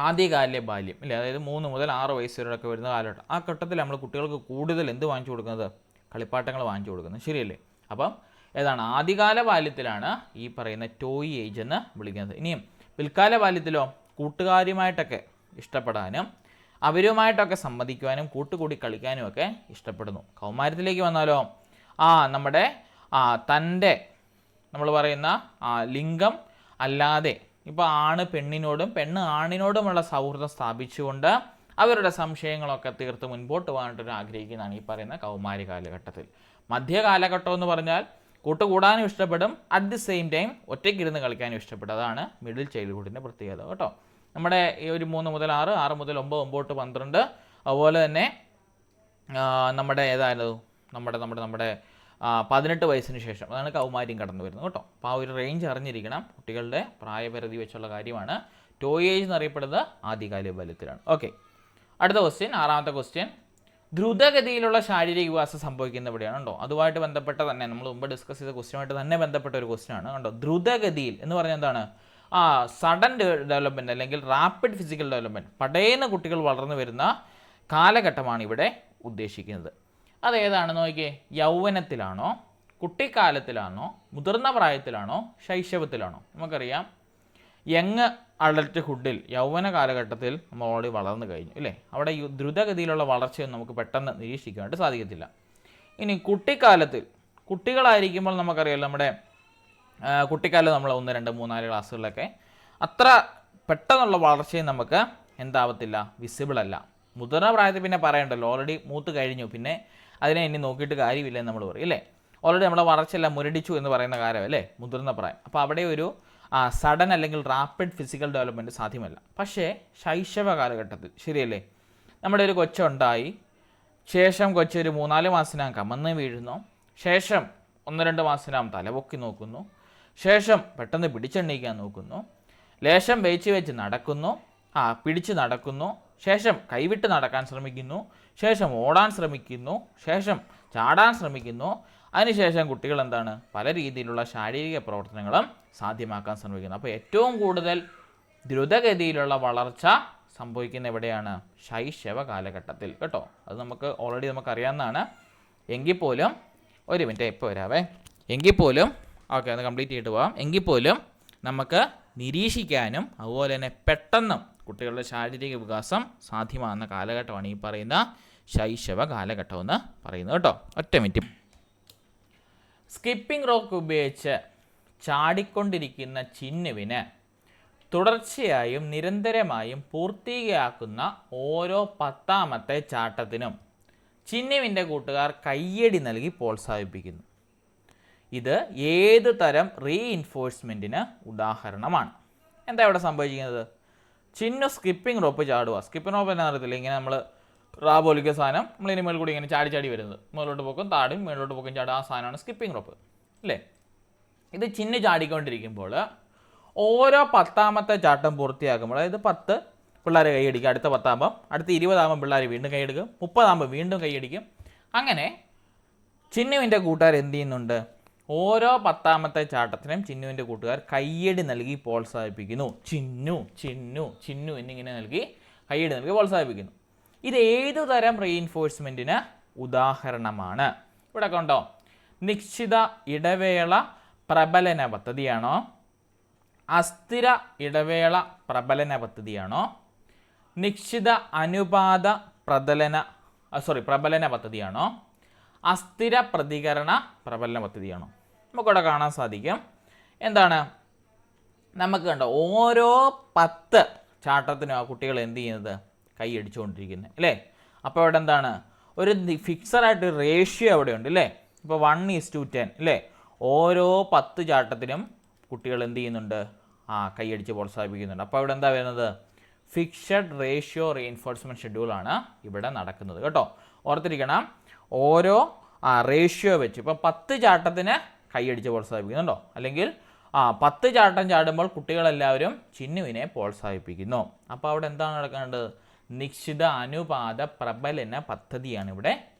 ആദ്യകാല ബാല്യം ഇല്ലേ? അതായത് 3 മുതൽ 6 വയസ്സ് വരെയൊക്കെ വരുന്ന കാലഘട്ടം. ആ ഘട്ടത്തിൽ നമ്മൾ കുട്ടികൾക്ക് കൂടുതൽ എന്ത് വാങ്ങിച്ചു കൊടുക്കുന്നത്? കളിപ്പാട്ടങ്ങൾ വാങ്ങിച്ചു കൊടുക്കുന്നത്, ശരിയല്ലേ? അപ്പം ഏതാണ്? ആദ്യകാല ബാല്യത്തിലാണ് ഈ പറയുന്ന ടോയ് ഏജ് എന്ന് വിളിക്കുന്നത്. ഇനിയും പിൽക്കാല ബാല്യത്തിലോ? കൂട്ടുകാരുമായിട്ടൊക്കെ ഇഷ്ടപ്പെടാനും അവരുമായിട്ടൊക്കെ സംവദിക്കുവാനും കൂട്ടുകൂടി കളിക്കാനും ഒക്കെ ഇഷ്ടപ്പെടുന്നു. കൗമാരത്തിലേക്ക് വന്നാലോ? നമ്മുടെ തൻ്റെ നമ്മൾ പറയുന്ന ലിംഗം അല്ലാതെ ഇപ്പോൾ ആണ് പെണ്ണിനോടും പെണ്ണ് ആണിനോടുമുള്ള സൗഹൃദം സ്ഥാപിച്ചുകൊണ്ട് അവരുടെ സംശയങ്ങളൊക്കെ തീർത്ത് മുൻപോട്ട് പോകാനായിട്ടൊരു ആഗ്രഹിക്കുന്നതാണ് ഈ പറയുന്ന കൗമാര കാലഘട്ടത്തിൽ. മധ്യകാലഘട്ടം എന്ന് പറഞ്ഞാൽ കൂട്ടുകൂടാനും ഇഷ്ടപ്പെടും, അറ്റ് ദി സെയിം ടൈം ഒറ്റയ്ക്കിരുന്ന് കളിക്കാനും ഇഷ്ടപ്പെടും. അതാണ് മിഡിൽ ചൈൽഡ്ഹുഡിൻ്റെ പ്രത്യേകത കേട്ടോ. നമ്മുടെ ഈ ഒരു 3 മുതൽ 6, 6 മുതൽ 9, 9 തൊട്ട് 12, അതുപോലെ തന്നെ നമ്മുടെ ഏതായാലും നമ്മുടെ 18 വയസ്സിന് ശേഷം, അതാണ് കൗമാര്യം കടന്നു വരുന്നത് കേട്ടോ. അപ്പോൾ ആ ഒരു റേഞ്ച് അറിഞ്ഞിരിക്കണം. കുട്ടികളുടെ പ്രായപരിധി വെച്ചുള്ള കാര്യമാണ്. ടോയ് ഏജ് എന്നറിയപ്പെടുന്നത് ആദ്യകാല ബാല്യത്തിലാണ്. ഓക്കെ, അടുത്ത ക്വസ്റ്റ്യൻ, 6ാമത്തെ ക്വസ്റ്റ്യൻ. ദ്രുതഗതിയിലുള്ള ശാരീരിക വികാസം സംഭവിക്കുന്ന എവിടെയാണ് കേട്ടോ. അതുമായിട്ട് ബന്ധപ്പെട്ട തന്നെ നമ്മൾ മുമ്പ് ഡിസ്കസ് ചെയ്ത ക്വസ്റ്റ്യനുമായിട്ട് തന്നെ ബന്ധപ്പെട്ട ഒരു ക്വസ്റ്റ്യൻ ആണ് കേട്ടോ. ദ്രുതഗതിയിൽ എന്ന് പറഞ്ഞാൽ എന്താണ്? സഡൻ ഡെവലപ്മെൻറ്റ് അല്ലെങ്കിൽ റാപ്പിഡ് ഫിസിക്കൽ ഡെവലപ്മെൻറ്റ്, പടേന്ന് കുട്ടികൾ വളർന്നു വരുന്ന കാലഘട്ടമാണ് ഇവിടെ ഉദ്ദേശിക്കുന്നത്. അതേതാണെന്ന് നോക്കിയേ, യൗവനത്തിലാണോ, കുട്ടിക്കാലത്തിലാണോ, മുതിർന്ന പ്രായത്തിലാണോ, ശൈശവത്തിലാണോ? നമുക്കറിയാം, യങ് അഡൽട്ട്ഹുഡിൽ യൗവന കാലഘട്ടത്തിൽ നമ്മൾ ഓൾറെഡി വളർന്നു കഴിഞ്ഞു അല്ലേ? അവിടെ ദ്രുതഗതിയിലുള്ള വളർച്ചയൊന്നും നമുക്ക് പെട്ടെന്ന് നിരീക്ഷിക്കാനായിട്ട് സാധിക്കത്തില്ല. ഇനി കുട്ടിക്കാലത്തിൽ, കുട്ടികളായിരിക്കുമ്പോൾ നമുക്കറിയാമല്ലോ, നമ്മുടെ കുട്ടിക്കാലം നമ്മൾ 1, 2, 3, 4 ക്ലാസ്സുകളിലൊക്കെ അത്ര പെട്ടെന്നുള്ള വളർച്ചയും നമുക്ക് എന്താവത്തില്ല, വിസിബിൾ അല്ല. മുതിർന്ന പ്രായത്തിൽ പിന്നെ പറയണ്ടല്ലോ, ഓൾറെഡി മൂത്ത് കഴിഞ്ഞു, പിന്നെ അതിനെ ഇനി നോക്കിയിട്ട് കാര്യമില്ല എന്ന് നമ്മൾ പറയും അല്ലേ? ഓൾറെഡി നമ്മളെ വളർച്ചയെല്ലാം മുരടിച്ചു എന്ന് പറയുന്ന കാര്യം അല്ലേ മുതിർന്ന പ്രായം. അപ്പോൾ അവിടെ ഒരു സഡൻ അല്ലെങ്കിൽ റാപ്പിഡ് ഫിസിക്കൽ ഡെവലപ്മെൻറ്റ് സാധ്യമല്ല. പക്ഷേ ശൈശവ കാലഘട്ടത്തിൽ ശരിയല്ലേ, നമ്മുടെ ഒരു കൊച്ചുണ്ടായി, ശേഷം കൊച്ചൊരു 3-4 മാസത്തിനകം കമന്ന് വീഴുന്നു, ശേഷം 1-2 മാസത്തിനകം തലപൊക്കി നോക്കുന്നു, ശേഷം പെട്ടെന്ന് പിടിച്ചെണ്ണീക്കാൻ നോക്കുന്നു, ലേശം വെച്ച് നടക്കുന്നു, പിടിച്ച് നടക്കുന്നു, ശേഷം കൈവിട്ട് നടക്കാൻ ശ്രമിക്കുന്നു, ശേഷം ഓടാൻ ശ്രമിക്കുന്നു, ശേഷം ചാടാൻ ശ്രമിക്കുന്നു. അതിനുശേഷം കുട്ടികൾ എന്താണ്, പല രീതിയിലുള്ള ശാരീരിക പ്രവർത്തനങ്ങളും സാധ്യമാക്കാൻ ശ്രമിക്കുന്നു. അപ്പോൾ ഏറ്റവും കൂടുതൽ ദ്രുതഗതിയിലുള്ള വളർച്ച സംഭവിക്കുന്ന എവിടെയാണ്? ശൈശവ കാലഘട്ടത്തിൽ കേട്ടോ. അത് നമുക്ക് ഓൾറെഡി നമുക്കറിയാവുന്നതാണ്. എങ്കിൽ പോലും ഒരു മിനിറ്റ്, ഇപ്പോൾ വരാവേ. എങ്കിൽ പോലും ഓക്കെ, അത് കംപ്ലീറ്റ് ചെയ്തിട്ട് പോകാം. എങ്കിൽ പോലും നമുക്ക് നിരീക്ഷിക്കാനും അതുപോലെ തന്നെ പെട്ടെന്ന് കുട്ടികളുടെ ശാരീരിക വികാസം സാധ്യമാകുന്ന കാലഘട്ടമാണ് ഈ പറയുന്ന ശൈശവ കാലഘട്ടം എന്ന് പറയുന്നത് കേട്ടോ. ഒറ്റ മിനിറ്റ്. സ്കിപ്പിംഗ് റോക്ക് ഉപയോഗിച്ച് ചാടിക്കൊണ്ടിരിക്കുന്ന ചിന്നുവിന് തുടർച്ചയായും നിരന്തരമായും പൂർത്തിയാക്കുന്ന ഓരോ 10ാമത്തെ ചാട്ടത്തിനും ചിന്നുവിൻ്റെ കൂട്ടുകാർ കയ്യടി നൽകി പ്രോത്സാഹിപ്പിക്കുന്നു. ഇത് ഏത് തരം റീഇൻഫോഴ്സ്മെൻറ്റിന് ഉദാഹരണമാണ്? എന്താ ഇവിടെ സംഭവിക്കുന്നത്? ചിന്നു സ്കിപ്പിംഗ് റോപ്പ് ചാടുക. സ്കിപ്പിംഗ് റോപ്പ് എന്നാ അറിയത്തില്ല, ഇങ്ങനെ നമ്മൾ പോലിക്കുന്ന സാധനം നമ്മൾ ഇനി മേൽ കൂടി ഇങ്ങനെ ചാടി വരുന്നത്, മുകളിലോട്ട് പോക്കും താടും മേളിലോട്ട് പോക്കും ചാടുക, ആ സാധനമാണ് സ്കിപ്പിംഗ് റോപ്പ് അല്ലേ? ഇത് ചിന്നു ചാടിക്കൊണ്ടിരിക്കുമ്പോൾ ഓരോ 10ാമത്തെ ചാട്ടം പൂർത്തിയാക്കുമ്പോൾ, അതായത് 10 പിള്ളേർ കൈയടിക്കും, അടുത്ത 10 അടുത്ത 20 പിള്ളേർ വീണ്ടും കൈയടിക്കും, 30 വീണ്ടും കൈയടിക്കും. അങ്ങനെ ചിന്നുവിൻ്റെ കൂട്ടുകാർ എന്ത് ചെയ്യുന്നുണ്ട്? ഓരോ 10ാമത്തെ ചാട്ടത്തിനും ചിന്നുവിൻ്റെ കൂട്ടുകാർ കയ്യടി നൽകി പ്രോത്സാഹിപ്പിക്കുന്നു. ചിന്നു ചിന്നു ചിന്നു എന്നിങ്ങനെ നൽകി കയ്യടി നൽകി പ്രോത്സാഹിപ്പിക്കുന്നു. ഇത് ഏതു തരം റീഇൻഫോഴ്സ്മെൻറ്റിന് ഉദാഹരണമാണ്? ഇവിടെ കണ്ടോ, നിശ്ചിത ഇടവേള പ്രബലന പദ്ധതിയാണോ, അസ്ഥിര ഇടവേള പ്രബലന പദ്ധതിയാണോ, നിശ്ചിത അനുപാത പ്രബലന പദ്ധതിയാണോ, അസ്ഥിര പ്രതികരണ പ്രബലന പദ്ധതിയാണോ? നമുക്കിവിടെ കാണാൻ സാധിക്കും. എന്താണ് നമുക്ക് കണ്ടോ, ഓരോ 10 ചാട്ടത്തിനും ആ കുട്ടികൾ എന്ത് ചെയ്യുന്നത്? കൈ അടിച്ചുകൊണ്ടിരിക്കുന്നത് അല്ലേ? അപ്പോൾ അവിടെ എന്താണ്, ഒരു ഫിക്സഡായിട്ട് റേഷ്യോ അവിടെ ഉണ്ട് അല്ലേ? ഇപ്പോൾ 1:10 അല്ലേ? ഓരോ 10 ചാട്ടത്തിനും കുട്ടികൾ എന്ത് ചെയ്യുന്നുണ്ട്? കൈയടിച്ച് പ്രോത്സാഹിപ്പിക്കുന്നുണ്ട്. അപ്പോൾ ഇവിടെ എന്താ വരുന്നത്? ഫിക്സഡ് റേഷ്യോ റീഇൻഫോഴ്സ്മെൻറ്റ് ഷെഡ്യൂളാണ് ഇവിടെ നടക്കുന്നത് കേട്ടോ. ഓർത്തിരിക്കണം, ഓരോ റേഷ്യോ വെച്ച് ഇപ്പോൾ 10 ചാട്ടത്തിന് കൈയടിച്ച് പ്രോത്സാഹിപ്പിക്കുന്നുണ്ടോ, അല്ലെങ്കിൽ 10 ചാട്ടം ചാടുമ്പോൾ കുട്ടികളെല്ലാവരും ചിന്നുവിനെ പ്രോത്സാഹിപ്പിക്കുന്നു. അപ്പോൾ അവിടെ എന്താണ് നടക്കേണ്ടത്? നിശ്ചിത അനുപാത പ്രബലന പദ്ധതിയാണ് ഇവിടെ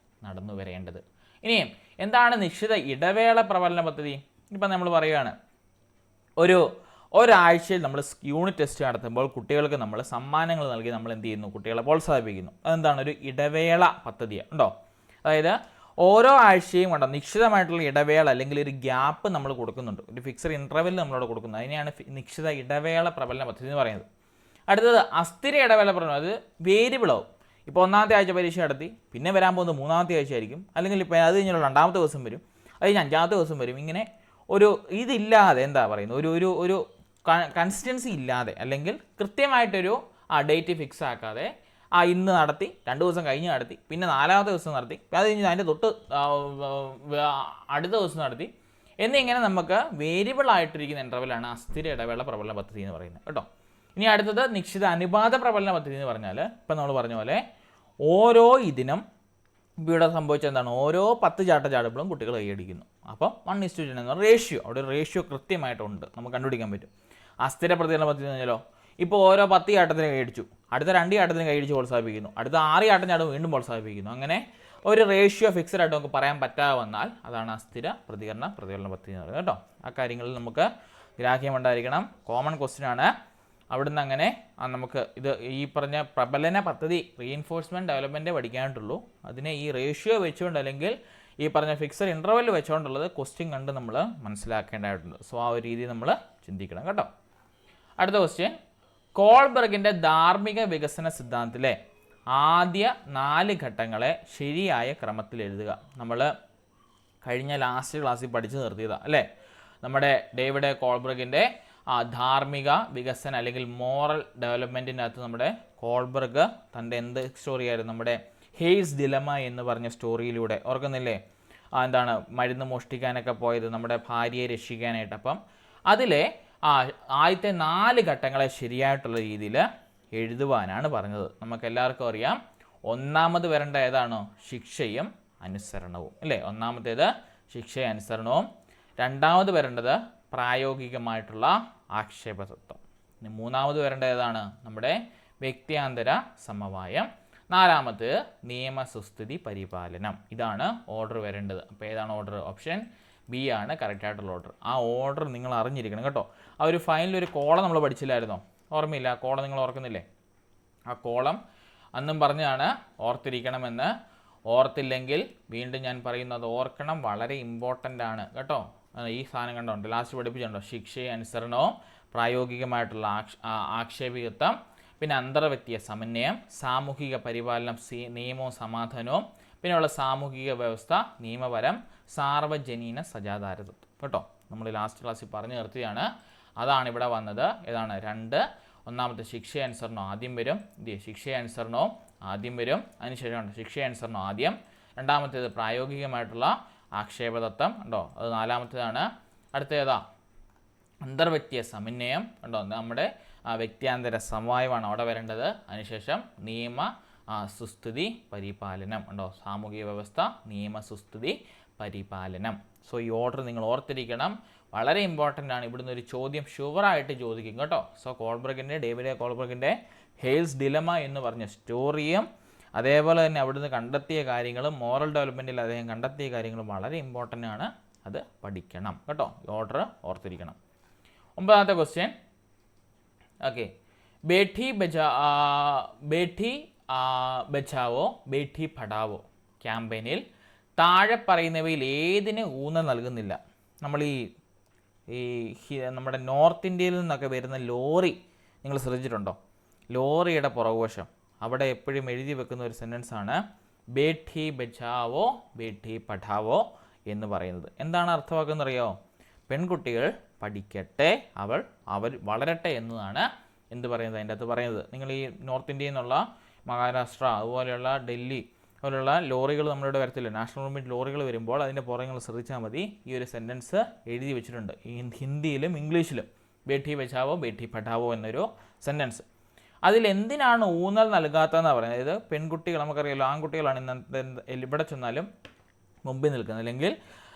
നടന്നു വരേണ്ടത്. ഇനിയും എന്താണ് നിശ്ചിത ഇടവേള പ്രബലന പദ്ധതി? ഇപ്പം നമ്മൾ പറയുകയാണ്, ഒരാഴ്ചയിൽ നമ്മൾ യൂണിറ്റ് ടെസ്റ്റ് നടത്തുമ്പോൾ കുട്ടികൾക്ക് നമ്മൾ സമ്മാനങ്ങൾ നൽകി നമ്മൾ എന്ത് ചെയ്യുന്നു? കുട്ടികളെ പ്രോത്സാഹിപ്പിക്കുന്നു. അതെന്താണ്? ഒരു ഇടവേള പദ്ധതിയാണ് ഉണ്ടോ. അതായത് ഓരോ ആഴ്ചയും കണ്ടോ നിശ്ചിതമായിട്ടുള്ള ഇടവേള അല്ലെങ്കിൽ ഒരു ഗ്യാപ്പ് നമ്മൾ കൊടുക്കുന്നുണ്ട്, ഒരു ഫിക്സഡ് ഇൻ്റർവെൽ നമ്മളോട് കൊടുക്കുന്നത്. അതിനെയാണ് നിശ്ചിത ഇടവേള പ്രബലന പദ്ധതി എന്ന് പറയുന്നത്. അടുത്തത് അസ്ഥിര ഇടവേള പ്രബലനം. അത് വേരിയബിളാവും. ഇപ്പോൾ 1ാമത്തെ ആഴ്ച പരീക്ഷ നടത്തി, പിന്നെ വരാൻ പോകുന്നത് 3ാമത്തെ ആഴ്ച ആയിരിക്കും, അല്ലെങ്കിൽ ഇപ്പോൾ അത് കഴിഞ്ഞുള്ള 2ാമത്തെ ദിവസം വരും, അത് കഴിഞ്ഞ് 5ാമത്തെ ദിവസം വരും. ഇങ്ങനെ ഒരു ഇതില്ലാതെ എന്താ പറയുന്നത്, ഒരു കൺസിസ്റ്റൻസി ഇല്ലാതെ, അല്ലെങ്കിൽ കൃത്യമായിട്ടൊരു ഡേറ്റ് ഫിക്സ് ആക്കാതെ ഇന്ന് നടത്തി, 2 ദിവസം കഴിഞ്ഞ് നടത്തി, പിന്നെ 4ാമത്തെ ദിവസം നടത്തി, അത് കഴിഞ്ഞ് അതിൻ്റെ തൊട്ട് അടുത്ത ദിവസം നടത്തി എന്നിങ്ങനെ നമുക്ക് വേരിയബിൾ ആയിട്ടിരിക്കുന്ന ഇൻ്റർവെല്ലാണ് അസ്ഥിര ഇടവേള പ്രബലന പദ്ധതി എന്ന് പറയുന്നത് കേട്ടോ. ഇനി അടുത്തത് നിശ്ചിത അനുപാത പ്രബലന പദ്ധതി എന്ന് പറഞ്ഞാൽ, ഇപ്പം നമ്മൾ പറഞ്ഞ പോലെ ഓരോ ഇതിനും ഇവിടെ സംഭവിച്ചത് എന്താണ്? ഓരോ 10 ചാട്ടം ചാടുമ്പോഴും കുട്ടികൾ കൈയടിക്കുന്നു. അപ്പോൾ 1:10 എന്ന് പറഞ്ഞാൽ റേഷ്യോ, അവിടെ ഒരു റേഷ്യോ കൃത്യമായിട്ടുണ്ട്, നമുക്ക് കണ്ടുപിടിക്കാൻ പറ്റും. അസ്ഥിര പ്രതികരണ പദ്ധതി എന്ന് പറഞ്ഞാലോ, ഇപ്പോൾ ഓരോ 10 ചാട്ടത്തിന് കൈയടിച്ചു, അടുത്ത 2 ചാട്ടത്തിന് കൈയടിച്ച് പ്രോത്സാഹിപ്പിക്കുന്നു, അടുത്ത 6 ചാട്ടം ചാടും വീണ്ടും പ്രോത്സാഹിപ്പിക്കുന്നു. അങ്ങനെ ഒരു റേഷ്യോ ഫിക്സഡ് ആയിട്ട് നമുക്ക് പറയാൻ പറ്റാതെ വന്നാൽ അതാണ് അസ്ഥിര പ്രതികരണ പദ്ധതി എന്ന് പറയുന്നത് കേട്ടോ. ആ കാര്യങ്ങളിൽ നമുക്ക് ഗ്രാഹ്യമുണ്ടായിരിക്കണം. കോമൺ ക്വസ്റ്റ്യൻ ആണ്. അവിടുന്ന് അങ്ങനെ നമുക്ക് ഇത് ഈ പറഞ്ഞ പ്രബലന പദ്ധതി റീഇൻഫോഴ്സ്മെൻറ്റ് ഡെവലപ്മെൻറ്റേ പഠിക്കാനായിട്ടുള്ളൂ. അതിനെ ഈ റേഷ്യോ വെച്ചുകൊണ്ട് അല്ലെങ്കിൽ ഈ പറഞ്ഞ ഫിക്സഡ് ഇൻ്റർവെൽ വെച്ചുകൊണ്ടുള്ളത് ക്വസ്റ്റ്യൻ കണ്ട് നമ്മൾ മനസ്സിലാക്കേണ്ടതായിട്ടുണ്ട്. സോ ആ ഒരു രീതി നമ്മൾ ചിന്തിക്കണം കേട്ടോ. അടുത്ത ക്വസ്റ്റ്യൻ, കോൾബർഗിൻ്റെ ധാർമ്മിക വികസന സിദ്ധാന്തത്തിലെ ആദ്യ 4 ഘട്ടങ്ങളെ ശരിയായ ക്രമത്തിൽ എഴുതുക. നമ്മൾ കഴിഞ്ഞ ലാസ്റ്റ് ക്ലാസ്സിൽ പഠിച്ചു നിർത്തിയതാണ് അല്ലേ? നമ്മുടെ ഡേവിഡ് കോൾബർഗിൻ്റെ ധാർമ്മിക വികസന അല്ലെങ്കിൽ മോറൽ ഡെവലപ്മെൻറ്റിനകത്ത് നമ്മുടെ കോൾബർഗ് തൻ്റെ എന്ത് സ്റ്റോറിയായിരുന്നു? നമ്മുടെ ഹെയ്സ് ഡിലമ എന്ന് പറഞ്ഞ സ്റ്റോറിയിലൂടെ, ഓർക്കുന്നില്ലേ? എന്താണ് മരുന്ന് മോഷ്ടിക്കാനൊക്കെ പോയത് നമ്മുടെ ഭാര്യയെ രക്ഷിക്കാനായിട്ട്. അപ്പം അതിലെ ആദ്യത്തെ 4 ഘട്ടങ്ങളെ ശരിയായിട്ടുള്ള രീതിയിൽ എഴുതുവാനാണ് പറഞ്ഞത്. നമുക്കെല്ലാവർക്കും അറിയാം, ഒന്നാമത് വരേണ്ട ഏതാണോ? ശിക്ഷയും അനുസരണവും അല്ലേ? ഒന്നാമത്തേത് ശിക്ഷയും അനുസരണവും. രണ്ടാമത് വരേണ്ടത് പ്രായോഗികമായിട്ടുള്ള ആക്ഷേപതത്വം. മൂന്നാമത് വരേണ്ട ഏതാണ്? നമ്മുടെ വ്യക്തിയാന്തര സമവായം. നാലാമത്തേത് നിയമസുസ്ഥിതി പരിപാലനം. ഇതാണ് ഓർഡർ വരേണ്ടത്. അപ്പോൾ ഏതാണ് ഓർഡർ? ഓപ്ഷൻ ബി ആണ് കറക്റ്റായിട്ടുള്ള ഓർഡർ. ആ ഓർഡർ നിങ്ങൾ അറിഞ്ഞിരിക്കണം കേട്ടോ. ആ ഒരു ഫൈനൽ ഒരു കോളം നമ്മൾ പഠിച്ചില്ലായിരുന്നോ? ഓർമ്മയില്ല? ആ കോളം നിങ്ങൾ ഓർക്കുന്നില്ലേ? ആ കോളം അന്നും പറഞ്ഞാണ് ഓർത്തിരിക്കണമെന്ന്. ഓർത്തില്ലെങ്കിൽ വീണ്ടും ഞാൻ പറയുന്നത് ഓർക്കണം, വളരെ ഇമ്പോർട്ടൻ്റ് ആണ് കേട്ടോ. ഈ സാധനം കണ്ടോണ്ട് ലാസ്റ്റ് പഠിപ്പിച്ചുണ്ടോ? ശിക്ഷയും അനുസരണവും, പ്രായോഗികമായിട്ടുള്ള ആക്ഷേപികത്വം, പിന്നെ അന്തർവ്യക്തിയ സമന്വയം, സാമൂഹിക പരിപാലനം, നിയമവും സമാധാനവും, പിന്നെയുള്ള സാമൂഹിക വ്യവസ്ഥ, നിയമപരം, സാർവജനീന സജാധാരതത്വം കേട്ടോ. നമ്മൾ ലാസ്റ്റ് ക്ലാസ്സിൽ പറഞ്ഞു നിർത്തിയാണ്. അതാണ് ഇവിടെ വന്നത്. ഏതാണ്? 2. ഒന്നാമത്തെ ശിക്ഷയനുസരണം ആദ്യം വരും. ശിക്ഷയനുസരണവും ആദ്യം വരും. അതിനുശേഷം ശിക്ഷയനുസരണം ആദ്യം. രണ്ടാമത്തേത് പ്രായോഗികമായിട്ടുള്ള ആക്ഷേപതത്വം ഉണ്ടോ, അത് നാലാമത്തേതാണ്. അടുത്തേതാ? അന്തർവ്യക്തിയ സമന്വയം ഉണ്ടോ, നമ്മുടെ വ്യക്തിയാന്തര സമവായമാണ് അവിടെ വരേണ്ടത്. അതിനുശേഷം നിയമ സുസ്ഥിതി പരിപാലനം ഉണ്ടോ, സാമൂഹിക വ്യവസ്ഥ, നിയമ സുസ്ഥിതി പരിപാലനം. സോ ഈ ഓർഡർ നിങ്ങൾ ഓർത്തിരിക്കണം, വളരെ ഇമ്പോർട്ടൻ്റ് ആണ്. ഇവിടുന്ന് ഒരു ചോദ്യം ഷുവറായിട്ട് ചോദിക്കും കേട്ടോ. സോ ഡേവിഡ് കോൾബർഗിൻ്റെ ഹെയിൽസ് ഡിലമ എന്ന് പറഞ്ഞ സ്റ്റോറിയും അതേപോലെ തന്നെ അവിടുന്ന് കണ്ടെത്തിയ കാര്യങ്ങളും മോറൽ ഡെവലപ്മെൻറ്റിൽ അദ്ദേഹം കണ്ടെത്തിയ കാര്യങ്ങളും വളരെ ഇമ്പോർട്ടൻ്റ് ആണ്. അത് പഠിക്കണം കേട്ടോ. ഈ ഓർഡർ ഓർത്തിരിക്കണം. 9ാമത്തെ ക്വസ്റ്റ്യൻ. ഓക്കെ, ബേഠി ബച്ചാവോ ബേഠി പഠാവോ ക്യാമ്പയിനിൽ താഴെ പറയുന്നവയിൽ ഏതിന് ഊന്നൽ നൽകുന്നില്ല? നമ്മൾ നമ്മുടെ നോർത്ത് ഇന്ത്യയിൽ നിന്നൊക്കെ വരുന്ന ലോറി നിങ്ങൾ ശ്രദ്ധിച്ചിട്ടുണ്ടോ? ലോറിയുടെ പുറകുവശം അവിടെ എപ്പോഴും എഴുതി വെക്കുന്ന ഒരു സെൻറ്റൻസാണ് ബേഠി ബച്ചാവോ ബേഠി പഠാവോ എന്ന് പറയുന്നത്. എന്താണ് അർത്ഥമാക്കുന്നത് അറിയോ? പെൺകുട്ടികൾ പഠിക്കട്ടെ, അവർ വളരട്ടെ എന്നതാണ് എന്ത് പറയുന്നത് അതിൻ്റെ അകത്ത് പറയുന്നത്. നിങ്ങൾ ഈ നോർത്ത് ഇന്ത്യയിൽ നിന്നുള്ള മഹാരാഷ്ട്ര അതുപോലെയുള്ള ഡൽഹി അതുപോലെയുള്ള ലോറികൾ നമ്മളിവിടെ വരത്തില്ല, നാഷണൽ ഗവൺമെൻറ് ലോറികൾ വരുമ്പോൾ അതിൻ്റെ പുറകെ നിങ്ങൾ ശ്രദ്ധിച്ചാൽ മതി, ഈ ഒരു സെൻറ്റൻസ് എഴുതി വെച്ചിട്ടുണ്ട് ഹിന്ദിയിലും ഇംഗ്ലീഷിലും. ബേഠി ബച്ചാവോ ബേഠി പഠാവോ എന്നൊരു സെൻറ്റൻസ്. അതിലെന്തിനാണ് ഊന്നൽ നൽകാത്തതെന്നാണ് പറയുന്നത്. അതായത് പെൺകുട്ടികൾ, നമുക്കറിയാലോ ആൺകുട്ടികളാണ് ഇന്നത്തെ എവിടെ ചെന്നാലും മുമ്പിൽ നിൽക്കുന്നത്, അല്ലെങ്കിൽ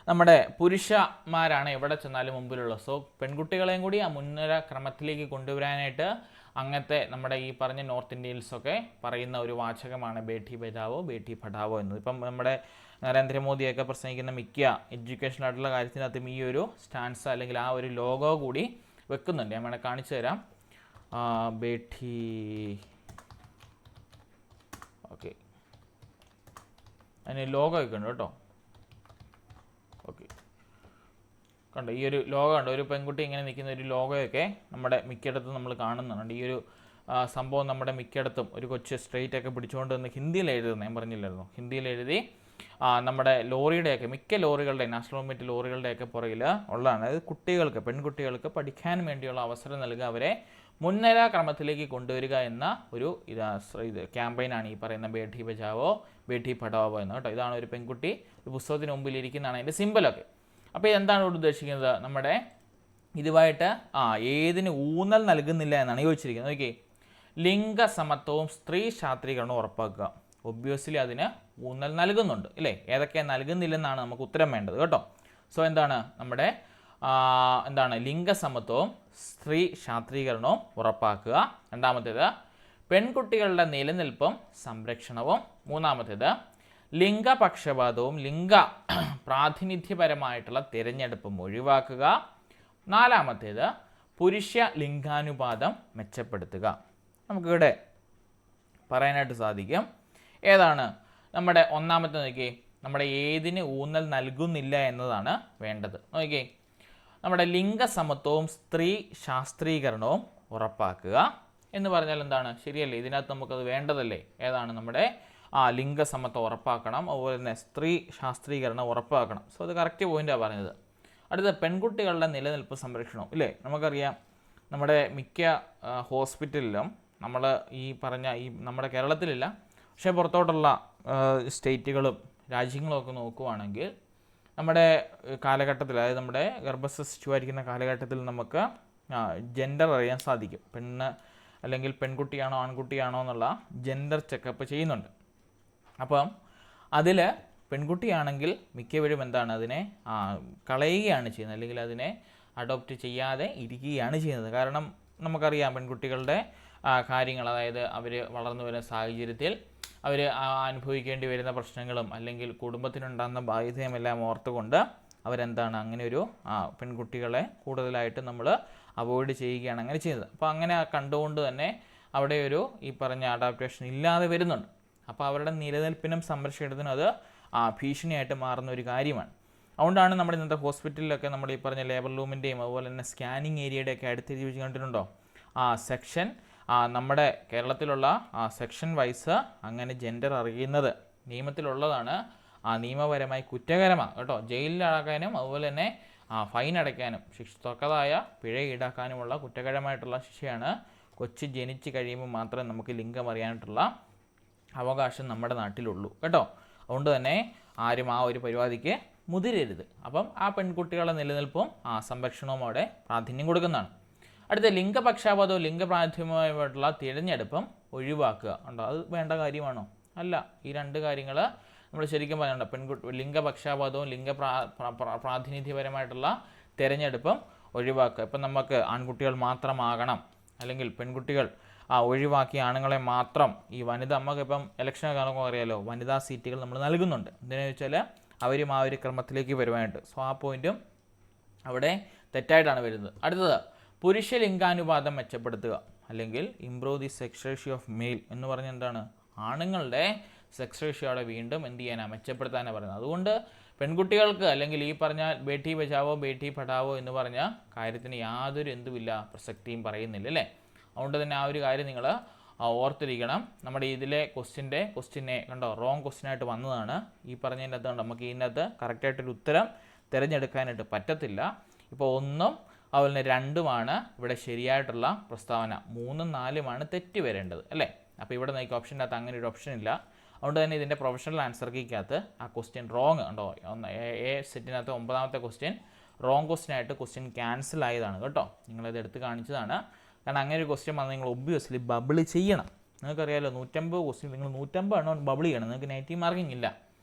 നമ്മുടെ പുരുഷന്മാരാണ് എവിടെ ചെന്നാലും മുമ്പിലുള്ളത്. സോ പെൺകുട്ടികളെയും കൂടി ആ മുൻനിര ക്രമത്തിലേക്ക് കൊണ്ടുവരാനായിട്ട് അങ്ങനത്തെ നമ്മുടെ ഈ പറഞ്ഞ നോർത്ത് ഇന്ത്യൻസൊക്കെ പറയുന്ന ഒരു വാചകമാണ് ബേഠി ബച്ചാവോ ബേഠി പഠാവോ എന്നത്. ഇപ്പം നമ്മുടെ നരേന്ദ്രമോദിയൊക്കെ പ്രസംഗിക്കുന്ന മിക്ക എഡ്യൂക്കേഷനായിട്ടുള്ള കാര്യത്തിനകത്തും ഈ ഒരു സ്റ്റാൻസ് അല്ലെങ്കിൽ ആ ഒരു ലോഗോ കൂടി വെക്കുന്നുണ്ട്. ഞാൻ വേണേൽ കാണിച്ചു തരാം. ബേഠി ഓക്കെ, അതിന് ലോഗോ ഒക്കെ ഉണ്ട് കേട്ടോ. ഓക്കെ, കണ്ടോ ഈ ഒരു ലോഗോ ഉണ്ട്, ഒരു പെൺകുട്ടി ഇങ്ങനെ നിൽക്കുന്ന ഒരു ലോഗോയൊക്കെ നമ്മുടെ മിക്കയിടത്തും നമ്മൾ കാണുന്നുണ്ട്. ഈ ഒരു സംഭവം നമ്മുടെ മിക്കയിടത്തും ഒരു കൊച്ചു സ്ട്രെയിറ്റ് ഒക്കെ പിടിച്ചുകൊണ്ട് നിന്ന് ഹിന്ദിയിൽ എഴുതുന്നത് ഞാൻ പറഞ്ഞില്ലായിരുന്നു, ഹിന്ദിയിൽ എഴുതി നമ്മുടെ ലോറിയുടെയൊക്കെ മിക്ക ലോറികളുടെ നാഷണൽ ഗവൺമെൻറ് ലോറികളുടെയൊക്കെ പുറകിൽ ഉള്ളതാണ്. അതായത് കുട്ടികൾക്ക്, പെൺകുട്ടികൾക്ക് പഠിക്കാൻ വേണ്ടിയുള്ള അവസരം നൽകുക, അവരെ മുൻനിര ക്രമത്തിലേക്ക് കൊണ്ടുവരിക എന്ന ഒരു ഇത് ക്യാമ്പയിനാണ് ഈ പറയുന്ന ബേഠി ബച്ചാവോ ബേഠി പഠാവോ എന്ന് കേട്ടോ. ഇതാണ് ഒരു പെൺകുട്ടി ഒരു പുസ്തകത്തിന് മുമ്പിൽ ഇരിക്കുന്നതാണ് അതിൻ്റെ സിമ്പലൊക്കെ. അപ്പോൾ എന്താണ് ഇവിടെ ഉദ്ദേശിക്കുന്നത്? നമ്മുടെ ഇതുമായിട്ട് ഏതിന് ഊന്നൽ നൽകുന്നില്ല എന്നാണ് ചോദിച്ചിരിക്കുന്നത്. ഓക്കെ, ലിംഗസമത്വവും സ്ത്രീ ശാക്തീകരണവും ഉറപ്പാക്കുക. ഒബ്വിയസ്ലി അതിന് ഊന്നൽ നൽകുന്നുണ്ട് ഇല്ലേ? ഏതൊക്കെ നൽകുന്നില്ലെന്നാണ് നമുക്ക് ഉത്തരം വേണ്ടത് കേട്ടോ. സോ എന്താണ് നമ്മുടെ ലിംഗസമത്വവും സ്ത്രീ ശാക്തീകരണവും ഉറപ്പാക്കുക. രണ്ടാമത്തേത് പെൺകുട്ടികളുടെ നിലനിൽപ്പും സംരക്ഷണവും. മൂന്നാമത്തേത് ലിംഗപക്ഷപാതവും ലിംഗ പ്രാതിനിധ്യപരമായിട്ടുള്ള തിരഞ്ഞെടുപ്പും ഒഴിവാക്കുക. നാലാമത്തേത് പുരുഷ ലിംഗാനുപാതം മെച്ചപ്പെടുത്തുക. നമുക്കിവിടെ പറയാനായിട്ട് സാധിക്കും. ഏതാണ് നമ്മുടെ ഒന്നാമത്തെ നോക്കിയേ, നമ്മുടെ ഏതിന് ഊന്നൽ നൽകുന്നില്ല എന്നതാണ് വേണ്ടത്. നോക്കിയേ, നമ്മുടെ ലിംഗസമത്വവും സ്ത്രീ ശാസ്ത്രീകരണവും ഉറപ്പാക്കുക എന്ന് പറഞ്ഞാൽ എന്താണ്? ശരിയല്ലേ? ഇതിനകത്ത് നമുക്കത് വേണ്ടതല്ലേ? ഏതാണ് നമ്മുടെ ലിംഗസമത്വം ഉറപ്പാക്കണം, അതുപോലെ തന്നെ സ്ത്രീ ശാസ്ത്രീകരണം ഉറപ്പാക്കണം. സോ അത് കറക്റ്റ് പോയിൻ്റാണ് പറഞ്ഞത്. അടുത്ത പെൺകുട്ടികളുടെ നിലനിൽപ്പ് സംരക്ഷണവും ഇല്ലേ? നമുക്കറിയാം നമ്മുടെ മിക്ക ഹോസ്പിറ്റലിലും നമ്മൾ ഈ പറഞ്ഞ നമ്മുടെ കേരളത്തിലില്ല, പക്ഷേ പുറത്തോട്ടുള്ള സ്റ്റേറ്റുകളും രാജ്യങ്ങളും ഒക്കെ നോക്കുവാണെങ്കിൽ നമ്മുടെ കാലഘട്ടത്തിൽ, അതായത് നമ്മുടെ ഗർഭസ്ഥിശുവായിരിക്കുന്ന കാലഘട്ടത്തിൽ നമുക്ക് ജെൻഡർ അറിയാൻ സാധിക്കും. പെണ്ണ് അല്ലെങ്കിൽ പെൺകുട്ടിയാണോ ആൺകുട്ടിയാണോ എന്നുള്ള ജെൻഡർ ചെക്കപ്പ് ചെയ്യുന്നുണ്ട്. അപ്പം അതിൽ പെൺകുട്ടിയാണെങ്കിൽ മിക്കവരും എന്താണ് അതിനെ കളയുകയാണ് ചെയ്യുന്നത്, അല്ലെങ്കിൽ അതിനെ അഡോപ്റ്റ് ചെയ്യാതെ ഇരിക്കുകയാണ് ചെയ്യുന്നത്. കാരണം നമുക്കറിയാം പെൺകുട്ടികളുടെ കാര്യങ്ങൾ, അതായത് അവർ വളർന്നു വരുന്ന സാഹചര്യത്തിൽ അവർ അനുഭവിക്കേണ്ടി വരുന്ന പ്രശ്നങ്ങളും അല്ലെങ്കിൽ കുടുംബത്തിനുണ്ടാകുന്ന ബാധ്യതയുമെല്ലാം ഓർത്തുകൊണ്ട് അവരെന്താണ് അങ്ങനെ ഒരു പെൺകുട്ടികളെ കൂടുതലായിട്ട് നമ്മൾ അവോയ്ഡ് ചെയ്യുകയാണ് അങ്ങനെ ചെയ്യുന്നത്. അപ്പോൾ അങ്ങനെ കണ്ടുകൊണ്ട് തന്നെ അവിടെ ഒരു ഈ പറഞ്ഞ അഡാപ്റ്റേഷൻ ഇല്ലാതെ വരുന്നുണ്ട്. അപ്പോൾ അവരുടെ നിലനിൽപ്പിനും സംരക്ഷണത്തിനും അത് ഭീഷണിയായിട്ട് മാറുന്ന ഒരു കാര്യമാണ്. അതുകൊണ്ടാണ് നമ്മുടെ ഇന്നത്തെ ഹോസ്പിറ്റലിലൊക്കെ നമ്മൾ ഈ പറഞ്ഞ ലേബർ റൂമിൻ്റെയും അതുപോലെ തന്നെ സ്കാനിങ് ഏരിയയുടെയൊക്കെ അടുത്ത് വെച്ച് കണ്ടിട്ടുണ്ടോ സെക്ഷൻ, നമ്മുടെ കേരളത്തിലുള്ള സെക്ഷൻ വൈസ് അങ്ങനെ ജെൻഡർ അറിയുന്നത് നിയമത്തിലുള്ളതാണ്. നിയമപരമായി കുറ്റകരമാണ് കേട്ടോ. ജയിലിലടക്കാനും അതുപോലെ തന്നെ ഫൈൻ അടയ്ക്കാനും തക്കതായ പിഴ ഈടാക്കാനുമുള്ള കുറ്റകരമായിട്ടുള്ള ശിക്ഷയാണ്. കൊച്ചു ജനിച്ച് കഴിയുമ്പോൾ മാത്രമേ നമുക്ക് ലിംഗം അറിയാനായിട്ടുള്ള അവകാശം നമ്മുടെ നാട്ടിലുള്ളൂ കേട്ടോ. അതുകൊണ്ട് തന്നെ ആരും ആ ഒരു പരിപാടിക്ക് മുതിരരുത്. അപ്പം ആ പെൺകുട്ടികളുടെ നിലനിൽപ്പും സംരക്ഷണവും അവിടെ പ്രാധാന്യം കൊടുക്കുന്നതാണ്. അടുത്ത ലിംഗപക്ഷാപാതവും ലിംഗപ്രാതിനിധ്യമായിട്ടുള്ള തിരഞ്ഞെടുപ്പും ഒഴിവാക്കുക. ഉണ്ടോ? അത് വേണ്ട കാര്യമാണോ? അല്ല. ഈ രണ്ട് കാര്യങ്ങൾ നമ്മൾ ശരിക്കും പറയുന്നുണ്ട്. ലിംഗപക്ഷാപാതവും പ്രാതിനിധ്യപരമായിട്ടുള്ള തിരഞ്ഞെടുപ്പും ഒഴിവാക്കുക. ഇപ്പം നമുക്ക് ആൺകുട്ടികൾ മാത്രമാകണം അല്ലെങ്കിൽ പെൺകുട്ടികൾ ഒഴിവാക്കി ആണുങ്ങളെ മാത്രം ഈ വനിത, നമുക്കിപ്പം ഇലക്ഷനൊക്കെ കാണുമ്പോൾ അറിയാലോ വനിതാ സീറ്റുകൾ നമ്മൾ നൽകുന്നുണ്ട്. എന്തിനാണെന്ന് വെച്ചാൽ അവരും ആ ഒരു ക്രമത്തിലേക്ക് വരുവാനായിട്ട്. സോ ആ പോയിന്റും അവിടെ തെറ്റായിട്ടാണ് വരുന്നത്. അടുത്തത് പുരുഷ ലിംഗാനുപാതം മെച്ചപ്പെടുത്തുക അല്ലെങ്കിൽ improve the sex ratio of male എന്ന് പറഞ്ഞാൽ എന്താണ്, ആണുങ്ങളുടെ സെക്സ് റേഷ്യോ അവിടെ വീണ്ടും എന്ത് ചെയ്യാനാണ്, മെച്ചപ്പെടുത്താനാണ് പറയുന്നത്. അതുകൊണ്ട് പെൺകുട്ടികൾക്ക് അല്ലെങ്കിൽ ഈ പറഞ്ഞ ബേട്ടി ബച്ചാവോ ബേട്ടി പഠാവോ എന്ന് പറഞ്ഞ കാര്യത്തിന് യാതൊരു എന്തുമില്ല, പ്രസക്തിയും പറയുന്നില്ല അല്ലേ. അതുകൊണ്ട് തന്നെ ആ ഒരു കാര്യം നിങ്ങൾ ഓർത്തിരിക്കണം. നമ്മുടെ ഇതിലെ ക്വസ്റ്റ്യനെ കണ്ടോ റോങ് ക്വസ്റ്റ്യനായിട്ട് വന്നതാണ്. ഈ പറഞ്ഞതിൻ്റെ അകത്ത് നമുക്ക് ഇതിനകത്ത് കറക്റ്റായിട്ടൊരു ഉത്തരം തിരഞ്ഞെടുക്കാനായിട്ട് പറ്റത്തില്ല. ഇപ്പോൾ 1ഉം അതുപോലെ 2ഉമാണ് ഇവിടെ ശരിയായിട്ടുള്ള പ്രസ്താവന, 3ഉം 4ഉമാണ് തെറ്റ് വരേണ്ടത് അല്ലേ. അപ്പോൾ ഇവിടെ നോക്കി ഓപ്ഷൻ്റെ അകത്ത് അങ്ങനെ ഒരു ഓപ്ഷൻ ഇല്ല. അതുകൊണ്ട് തന്നെ ഇതിൻ്റെ പ്രൊഫഷണൽ ആൻസർ കീക്കകത്ത് ആ ക്വസ്റ്റ്യൻ റോങ് ഉണ്ടോ, എ സെറ്റിനകത്ത് 9ാമത്തെ ക്വസ്റ്റ്യൻ റോങ് ക്വസ്റ്റ്യനായിട്ട് ക്വസ്റ്റ്യൻ ക്യാൻസൽ ആയതാണ് കേട്ടോ. നിങ്ങളത് എടുത്ത് കാണിച്ചതാണ്. കാരണം അങ്ങനെ ഒരു ക്വസ്റ്റ്യൻ വന്ന് നിങ്ങൾ ഒബ്വിയസ്ലി ബബിൾ ചെയ്യണം. നിങ്ങൾക്കറിയാമല്ലോ 150 ക്വസ്റ്റ്യൻ നിങ്ങൾ 150 എണ്ണം ബബിൾ ചെയ്യണം, നിങ്ങൾക്ക് നെഗറ്റീവ് മാർക്കിംഗ് ഇല്ല.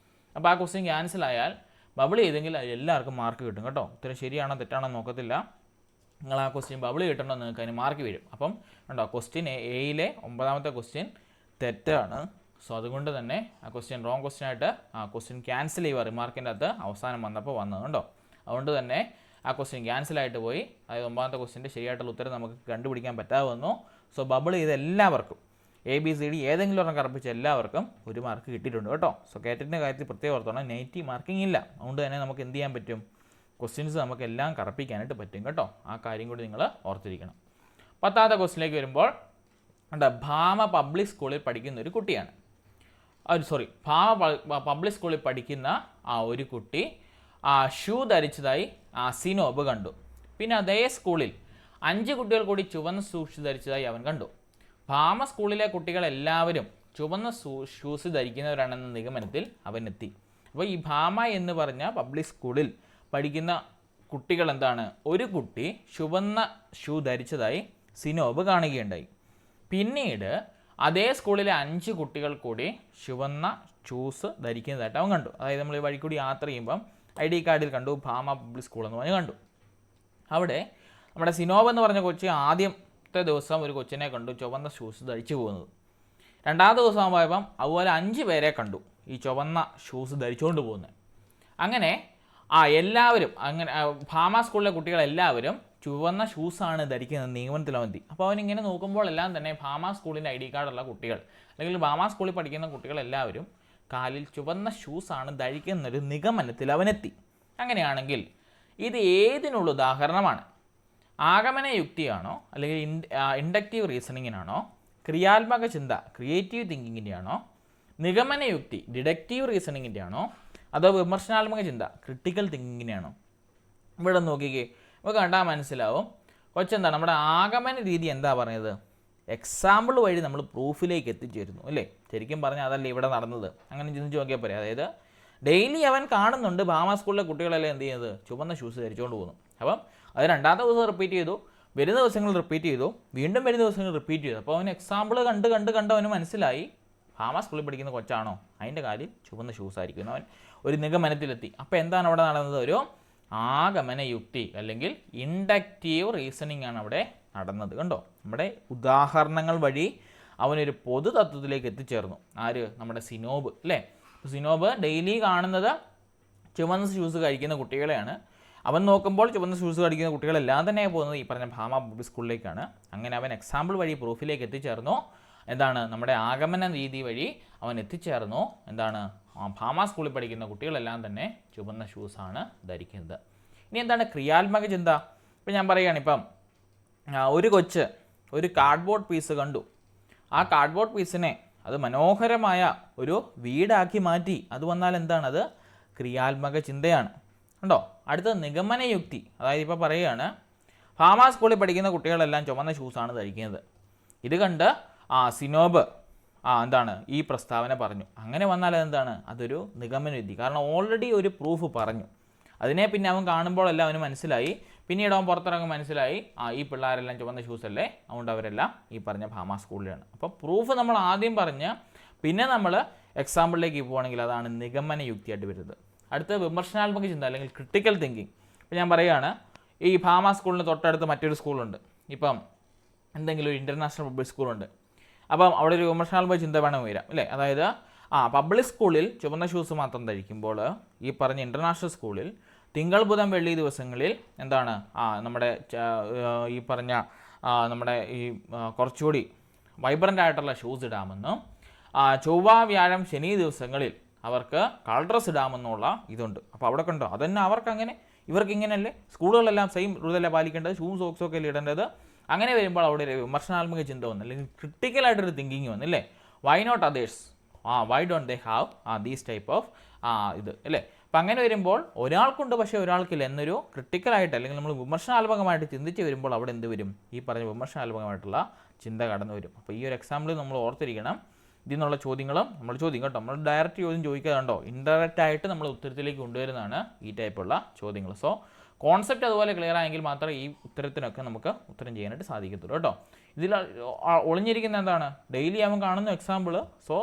അപ്പോൾ ആ ക്വസ്റ്റ്യൻ ക്യാൻസൽ ആയാൽ ബബിൾ ചെയ്തെങ്കിൽ എല്ലാവർക്കും മാർക്ക് കിട്ടും കേട്ടോ. ഉത്തരം ശരിയാണോ തെറ്റാണോ നോക്കത്തില്ല, നിങ്ങൾ ആ ക്വസ്റ്റ്യൻ ബബിൾ കിട്ടണോ നിങ്ങൾക്ക് അതിന് മാർക്ക് വരും. അപ്പം ഉണ്ടോ ക്വസ്റ്റ്യൻ എയിലെ 9ാമത്തെ ക്വസ്റ്റ്യൻ തെറ്റാണ്. സോ അതുകൊണ്ട് തന്നെ ആ ക്വസ്റ്റ്യൻ റോങ് ക്വസ്റ്റ്യനായിട്ട് ആ ക്വസ്റ്റ്യൻ ക്യാൻസൽ ചെയ്യുക, റിമാർക്കിൻ്റെ അകത്ത് അവസാനം വന്നപ്പോൾ വന്നത് കേട്ടോ. അതുകൊണ്ട് തന്നെ ആ ക്വസ്റ്റ്യൻ ക്യാൻസലായിട്ട് പോയി. അതായത് 9ാമത്തെ ക്വസ്റ്റ്യൻ്റെ ശരിയായിട്ടുള്ള ഉത്തരം നമുക്ക് കണ്ടുപിടിക്കാൻ പറ്റാതെ വന്നു. സോ ബബിൾ ചെയ്ത എല്ലാവർക്കും ABCD ഏതെങ്കിലും ഒരെണ്ണം കറപ്പിച്ച എല്ലാവർക്കും 1 മാർക്ക് കിട്ടിയിട്ടുണ്ട് കേട്ടോ. സോ കേറ്ററ്റിൻ്റെ കാര്യത്തിൽ പ്രത്യേകം ഓർത്തോണം, നെഗറ്റീവ് മാർക്കിംഗ് ഇല്ല. അതുകൊണ്ട് തന്നെ നമുക്ക് എന്ത് ചെയ്യാൻ പറ്റും, ക്വസ്റ്റ്യൻസ് നമുക്ക് എല്ലാം കറപ്പിക്കാനായിട്ട് പറ്റും കേട്ടോ. ആ കാര്യം കൂടി നിങ്ങൾ ഓർത്തിരിക്കണം. 10ാമത്തെ ക്വസ്റ്റ്യനിലേക്ക് വരുമ്പോൾ ഭാമ പബ്ലിക് സ്കൂളിൽ പഠിക്കുന്ന ഒരു കുട്ടിയാണ്. ഭാമ പബ്ലിക് സ്കൂളിൽ പഠിക്കുന്ന ഒരു കുട്ടി ഷൂ ധരിച്ചതായി സിനോബ് കണ്ടു. പിന്നെ അതേ സ്കൂളിൽ 5 കുട്ടികൾ കൂടി ചുവന്ന ഷൂസ് ധരിച്ചതായി അവൻ കണ്ടു. ഭാമ സ്കൂളിലെ കുട്ടികളെല്ലാവരും ചുവന്ന ഷൂസ് ധരിക്കുന്നവരാണെന്ന നിഗമനത്തിൽ അവൻ എത്തി. അപ്പോൾ ഈ ഭാമ എന്ന് പറഞ്ഞ പബ്ലിക് സ്കൂളിൽ പഠിക്കുന്ന കുട്ടികൾ എന്താണ്, ഒരു കുട്ടി ചുവന്ന ഷൂ ധരിച്ചതായി സിനോബ് കാണുകയുണ്ടായി. പിന്നീട് അതേ സ്കൂളിലെ 5 കുട്ടികൾ കൂടി ചുവന്ന ഷൂസ് ധരിക്കുന്നതായിട്ട് അവൻ കണ്ടു. അതായത് നമ്മൾ ഈ വഴി കൂടി യാത്ര ചെയ്യുമ്പം ID കാർഡിൽ കണ്ടു ഭാമ പബ്ലിക് സ്കൂൾ എന്ന് പറഞ്ഞ് കണ്ടു. അവിടെ നമ്മുടെ സിനോബ് എന്ന് പറഞ്ഞ കൊച്ചി ആദ്യത്തെ ദിവസം ഒരു കൊച്ചിനെ കണ്ടു ചുവന്ന ഷൂസ് ധരിച്ചു പോകുന്നത്. 2ാമത്തെ ദിവസം പോയപ്പം അതുപോലെ 5 പേരെ കണ്ടു ഈ ചുവന്ന ഷൂസ് ധരിച്ചുകൊണ്ട് പോകുന്നത്. അങ്ങനെ എല്ലാവരും അങ്ങനെ ഭാമ സ്കൂളിലെ കുട്ടികളെല്ലാവരും ചുവന്ന ഷൂസാണ് ധരിക്കുന്നത് നിഗമനത്തിലെത്തി. അപ്പോൾ അവനിങ്ങനെ നോക്കുമ്പോൾ എല്ലാം തന്നെ ഭാമ സ്കൂളിൻ്റെ ID കാർഡുള്ള കുട്ടികൾ അല്ലെങ്കിൽ ഭാമ സ്കൂളിൽ പഠിക്കുന്ന കുട്ടികളെല്ലാവരും കാലിൽ ചുവന്ന ഷൂസാണ് ധരിക്കുന്നൊരു നിഗമനത്തിൽ അവനെത്തി. അങ്ങനെയാണെങ്കിൽ ഇത് ഏതിനുള്ള ഉദാഹരണമാണ്? ആഗമന യുക്തിയാണോ, അല്ലെങ്കിൽ ഇൻഡക്റ്റീവ് റീസണിങ്ങിനാണോ, ക്രിയാത്മക ചിന്ത ക്രിയേറ്റീവ് തിങ്കിങ്ങിൻ്റെ ആണോ, നിഗമന യുക്തി ഡിഡക്റ്റീവ് റീസണിങ്ങിൻ്റെ ആണോ, അതോ വിമർശനാത്മക ചിന്ത ക്രിട്ടിക്കൽ തിങ്കിങ്ങിൻ്റെ ആണോ? ഇവിടെ നോക്കിക്കേ, നമുക്ക് കണ്ടാൽ മനസ്സിലാവും കൊച്ചെന്താണ് നമ്മുടെ ആഗമന രീതി എന്താ പറഞ്ഞത്, എക്സാമ്പിൾ വഴി നമ്മൾ പ്രൂഫിലേക്ക് എത്തിച്ചേരുന്നു അല്ലേ. ശരിക്കും പറഞ്ഞാൽ അതല്ലേ ഇവിടെ നടന്നത്. അങ്ങനെ ചിന്തിച്ച് നോക്കിയാൽ പോരെ. അതായത് ഡെയിലി അവൻ കാണുന്നുണ്ട് ഭാമ സ്കൂളിലെ കുട്ടികളെല്ലാം എന്ത് ചെയ്യുന്നത് ചുവന്ന ഷൂസ് ധരിച്ചുകൊണ്ട് പോകുന്നു. അപ്പം അത് 2ാമത്തെ ദിവസം റിപ്പീറ്റ് ചെയ്തു, വരുന്ന ദിവസങ്ങൾ റിപ്പീറ്റ് ചെയ്തു, വീണ്ടും വരുന്ന ദിവസങ്ങൾ റിപ്പീറ്റ് ചെയ്തു. അപ്പോൾ അവൻ എക്സാമ്പിൾ കണ്ട് അവന് മനസ്സിലായി ഭാമ സ്കൂളിൽ പഠിക്കുന്ന കൊച്ചാണോ, അതിൻ്റെ കാലിൽ ചുവന്ന ഷൂസ് ആയിരിക്കുന്നു. അവൻ ഒരു നിഗമനത്തിലെത്തി. അപ്പോൾ എന്താണ് അവിടെ നടന്നത്, ഒരു ആഗമന യുക്തി അല്ലെങ്കിൽ ഇൻഡക്റ്റീവ് റീസണിങ് ആണ് അവിടെ നടന്നത്. കണ്ടോ, നമ്മുടെ ഉദാഹരണങ്ങൾ വഴി അവനൊരു പൊതു തത്വത്തിലേക്ക് എത്തിച്ചേർന്നു. ആര്, നമ്മുടെ സിനോബ് അല്ലേ. സിനോബ് ഡെയിലി കാണുന്നത് ചുവന്ന ഷൂസ് കഴിക്കുന്ന കുട്ടികളെയാണ്. അവൻ നോക്കുമ്പോൾ ചുവന്ന ഷൂസ് കഴിക്കുന്ന കുട്ടികളെല്ലാം തന്നെ പോകുന്നത് ഈ പറഞ്ഞ ഭാമ പബ്ലിക് സ്കൂളിലേക്കാണ്. അങ്ങനെ അവൻ എക്സാമ്പിൾ വഴി പ്രൂഫിലേക്ക് എത്തിച്ചേർന്നു. എന്താണ്, നമ്മുടെ ആഗമന രീതി വഴി അവൻ എത്തിച്ചേർന്നു. എന്താണ്, ഭാമ സ്കൂളിൽ പഠിക്കുന്ന കുട്ടികളെല്ലാം തന്നെ ചുവന്ന ഷൂസാണ് ധരിക്കുന്നത്. ഇനി എന്താണ് ക്രിയാത്മക ചിന്ത? ഇപ്പം ഞാൻ പറയുകയാണ്, ഇപ്പം ഒരു കൊച്ച് ഒരു കാർഡ്ബോർഡ് പീസ് കണ്ടു. ആ കാർഡ്ബോർഡ് പീസിനെ അത് മനോഹരമായ ഒരു വീടാക്കി മാറ്റി. അത് വന്നാൽ എന്താണ്, അത് ക്രിയാത്മക ചിന്തയാണ്. ഉണ്ടോ? അടുത്തത് നിഗമന യുക്തി. അതായത് ഇപ്പോൾ പറയുകയാണ് ഭാമ സ്കൂളിൽ പഠിക്കുന്ന കുട്ടികളെല്ലാം ചുവന്ന ഷൂസാണ് ധരിക്കുന്നത്. ഇത് കണ്ട് സിനോബ് എന്താണ് ഈ പ്രസ്താവന പറഞ്ഞു. അങ്ങനെ വന്നാൽ എന്താണ്, അതൊരു നിഗമന യുക്തി. കാരണം ഓൾറെഡി ഒരു പ്രൂഫ് പറഞ്ഞു. അതിനെ പിന്നെ അവൻ കാണുമ്പോഴെല്ലാം അവന് മനസ്സിലായി. പിന്നീട് അവൻ പുറത്തിറങ്ങും മനസ്സിലായി ഈ പിള്ളേരെല്ലാം ചുവന്ന ഷൂസല്ലേ, അതുകൊണ്ട് അവരെല്ലാം ഈ പറഞ്ഞ ഭാമ സ്കൂളിലാണ്. അപ്പോൾ പ്രൂഫ് നമ്മൾ ആദ്യം പറഞ്ഞ് പിന്നെ നമ്മൾ എക്സാമ്പിളിലേക്ക് പോവുകയാണെങ്കിൽ അതാണ് നിഗമന യുക്തിയായിട്ട് വരുന്നത്. അടുത്ത വിമർശനാത്മക ചിന്ത അല്ലെങ്കിൽ ക്രിട്ടിക്കൽ തിങ്കിങ്. ഇപ്പോൾ ഞാൻ പറയുകയാണ്, ഈ ഭാമ സ്കൂളിന് തൊട്ടടുത്ത് മറ്റൊരു സ്കൂളുണ്ട്, ഇപ്പം എന്തെങ്കിലും ഒരു ഇൻ്റർനാഷണൽ പബ്ലിക് സ്കൂളുണ്ട്. അപ്പം അവിടെ ഒരു വിമർശനാത്മക ചിന്ത വേണം വരാം അല്ലേ. അതായത് പബ്ലിക് സ്കൂളിൽ ചുവന്ന ഷൂസ് മാത്രം ധരിക്കുമ്പോൾ ഈ പറഞ്ഞ ഇൻ്റർനാഷണൽ സ്കൂളിൽ തിങ്കൾ ബുധൻ വെള്ളി ദിവസങ്ങളിൽ എന്താണ് നമ്മുടെ ഈ പറഞ്ഞ നമ്മുടെ ഈ കുറച്ചുകൂടി വൈബ്രൻ്റ് ആയിട്ടുള്ള ഷൂസ് ഇടാമെന്നും ചൊവ്വ വ്യാഴം ശനി ദിവസങ്ങളിൽ അവർക്ക് കളർ ഡ്രസ് ഇടാമെന്നുള്ള ഇതുണ്ട്. അപ്പോൾ അവിടെ കണ്ടോ, അതന്നെ അവർക്ക് അങ്ങനെ, ഇവർക്ക് ഇങ്ങനെയല്ലേ, സ്കൂളുകളെല്ലാം സെയിം റൂളല്ലേ പാലിക്കേണ്ടത്, ഷൂവും സോക്സും ഒക്കെ അല്ലേ ഇടേണ്ടത്. അങ്ങനെ വരുമ്പോൾ അവിടെ ഒരു വിമർശനാത്മക ചിന്ത വന്നു, അല്ലെങ്കിൽ ക്രിട്ടിക്കലായിട്ടൊരു തിങ്കിങ് വന്നില്ലേ. Why not others, why don't they have these type of ഇത് അല്ലേ. അപ്പം അങ്ങനെ വരുമ്പോൾ ഒരാൾക്കുണ്ട് പക്ഷേ ഒരാൾക്കില്ല എന്നൊരു ക്രിട്ടിക്കലായിട്ട്, അല്ലെങ്കിൽ നമ്മൾ വിമർശനാത്മകമായിട്ട് ചിന്തിച്ച് വരുമ്പോൾ അവിടെ എന്ത് വരും, ഈ പറഞ്ഞ വിമർശനാത്മകമായിട്ടുള്ള ചിന്ത കടന്നു വരും. അപ്പോൾ ഈ ഒരു എക്സാമ്പിൾ നമ്മൾ ഓർത്തിരിക്കണം. ഇതിൽ നിന്നുള്ള ചോദ്യങ്ങളും നമ്മൾ ചോദ്യം കേട്ടോ, നമ്മൾ ഡയറക്റ്റ് ചോദ്യം ചോദിക്കാതുണ്ടോ, ഇൻഡയറക്റ്റ് ആയിട്ട് നമ്മൾ ഉത്തരത്തിലേക്ക് കൊണ്ടുവരുന്നതാണ് ഈ ടൈപ്പുള്ള ചോദ്യങ്ങൾ. സോ കോൺസെപ്റ്റ് അതുപോലെ ക്ലിയർ ആയെങ്കിൽ മാത്രമേ ഈ ഉത്തരത്തിനൊക്കെ നമുക്ക് ഉത്തരം ചെയ്യാനായിട്ട് സാധിക്കത്തുള്ളൂ കേട്ടോ. ഇതിൽ ഒളിഞ്ഞിരിക്കുന്ന എന്താണ്, ഡെയിലി അവൻ കാണുന്ന example. So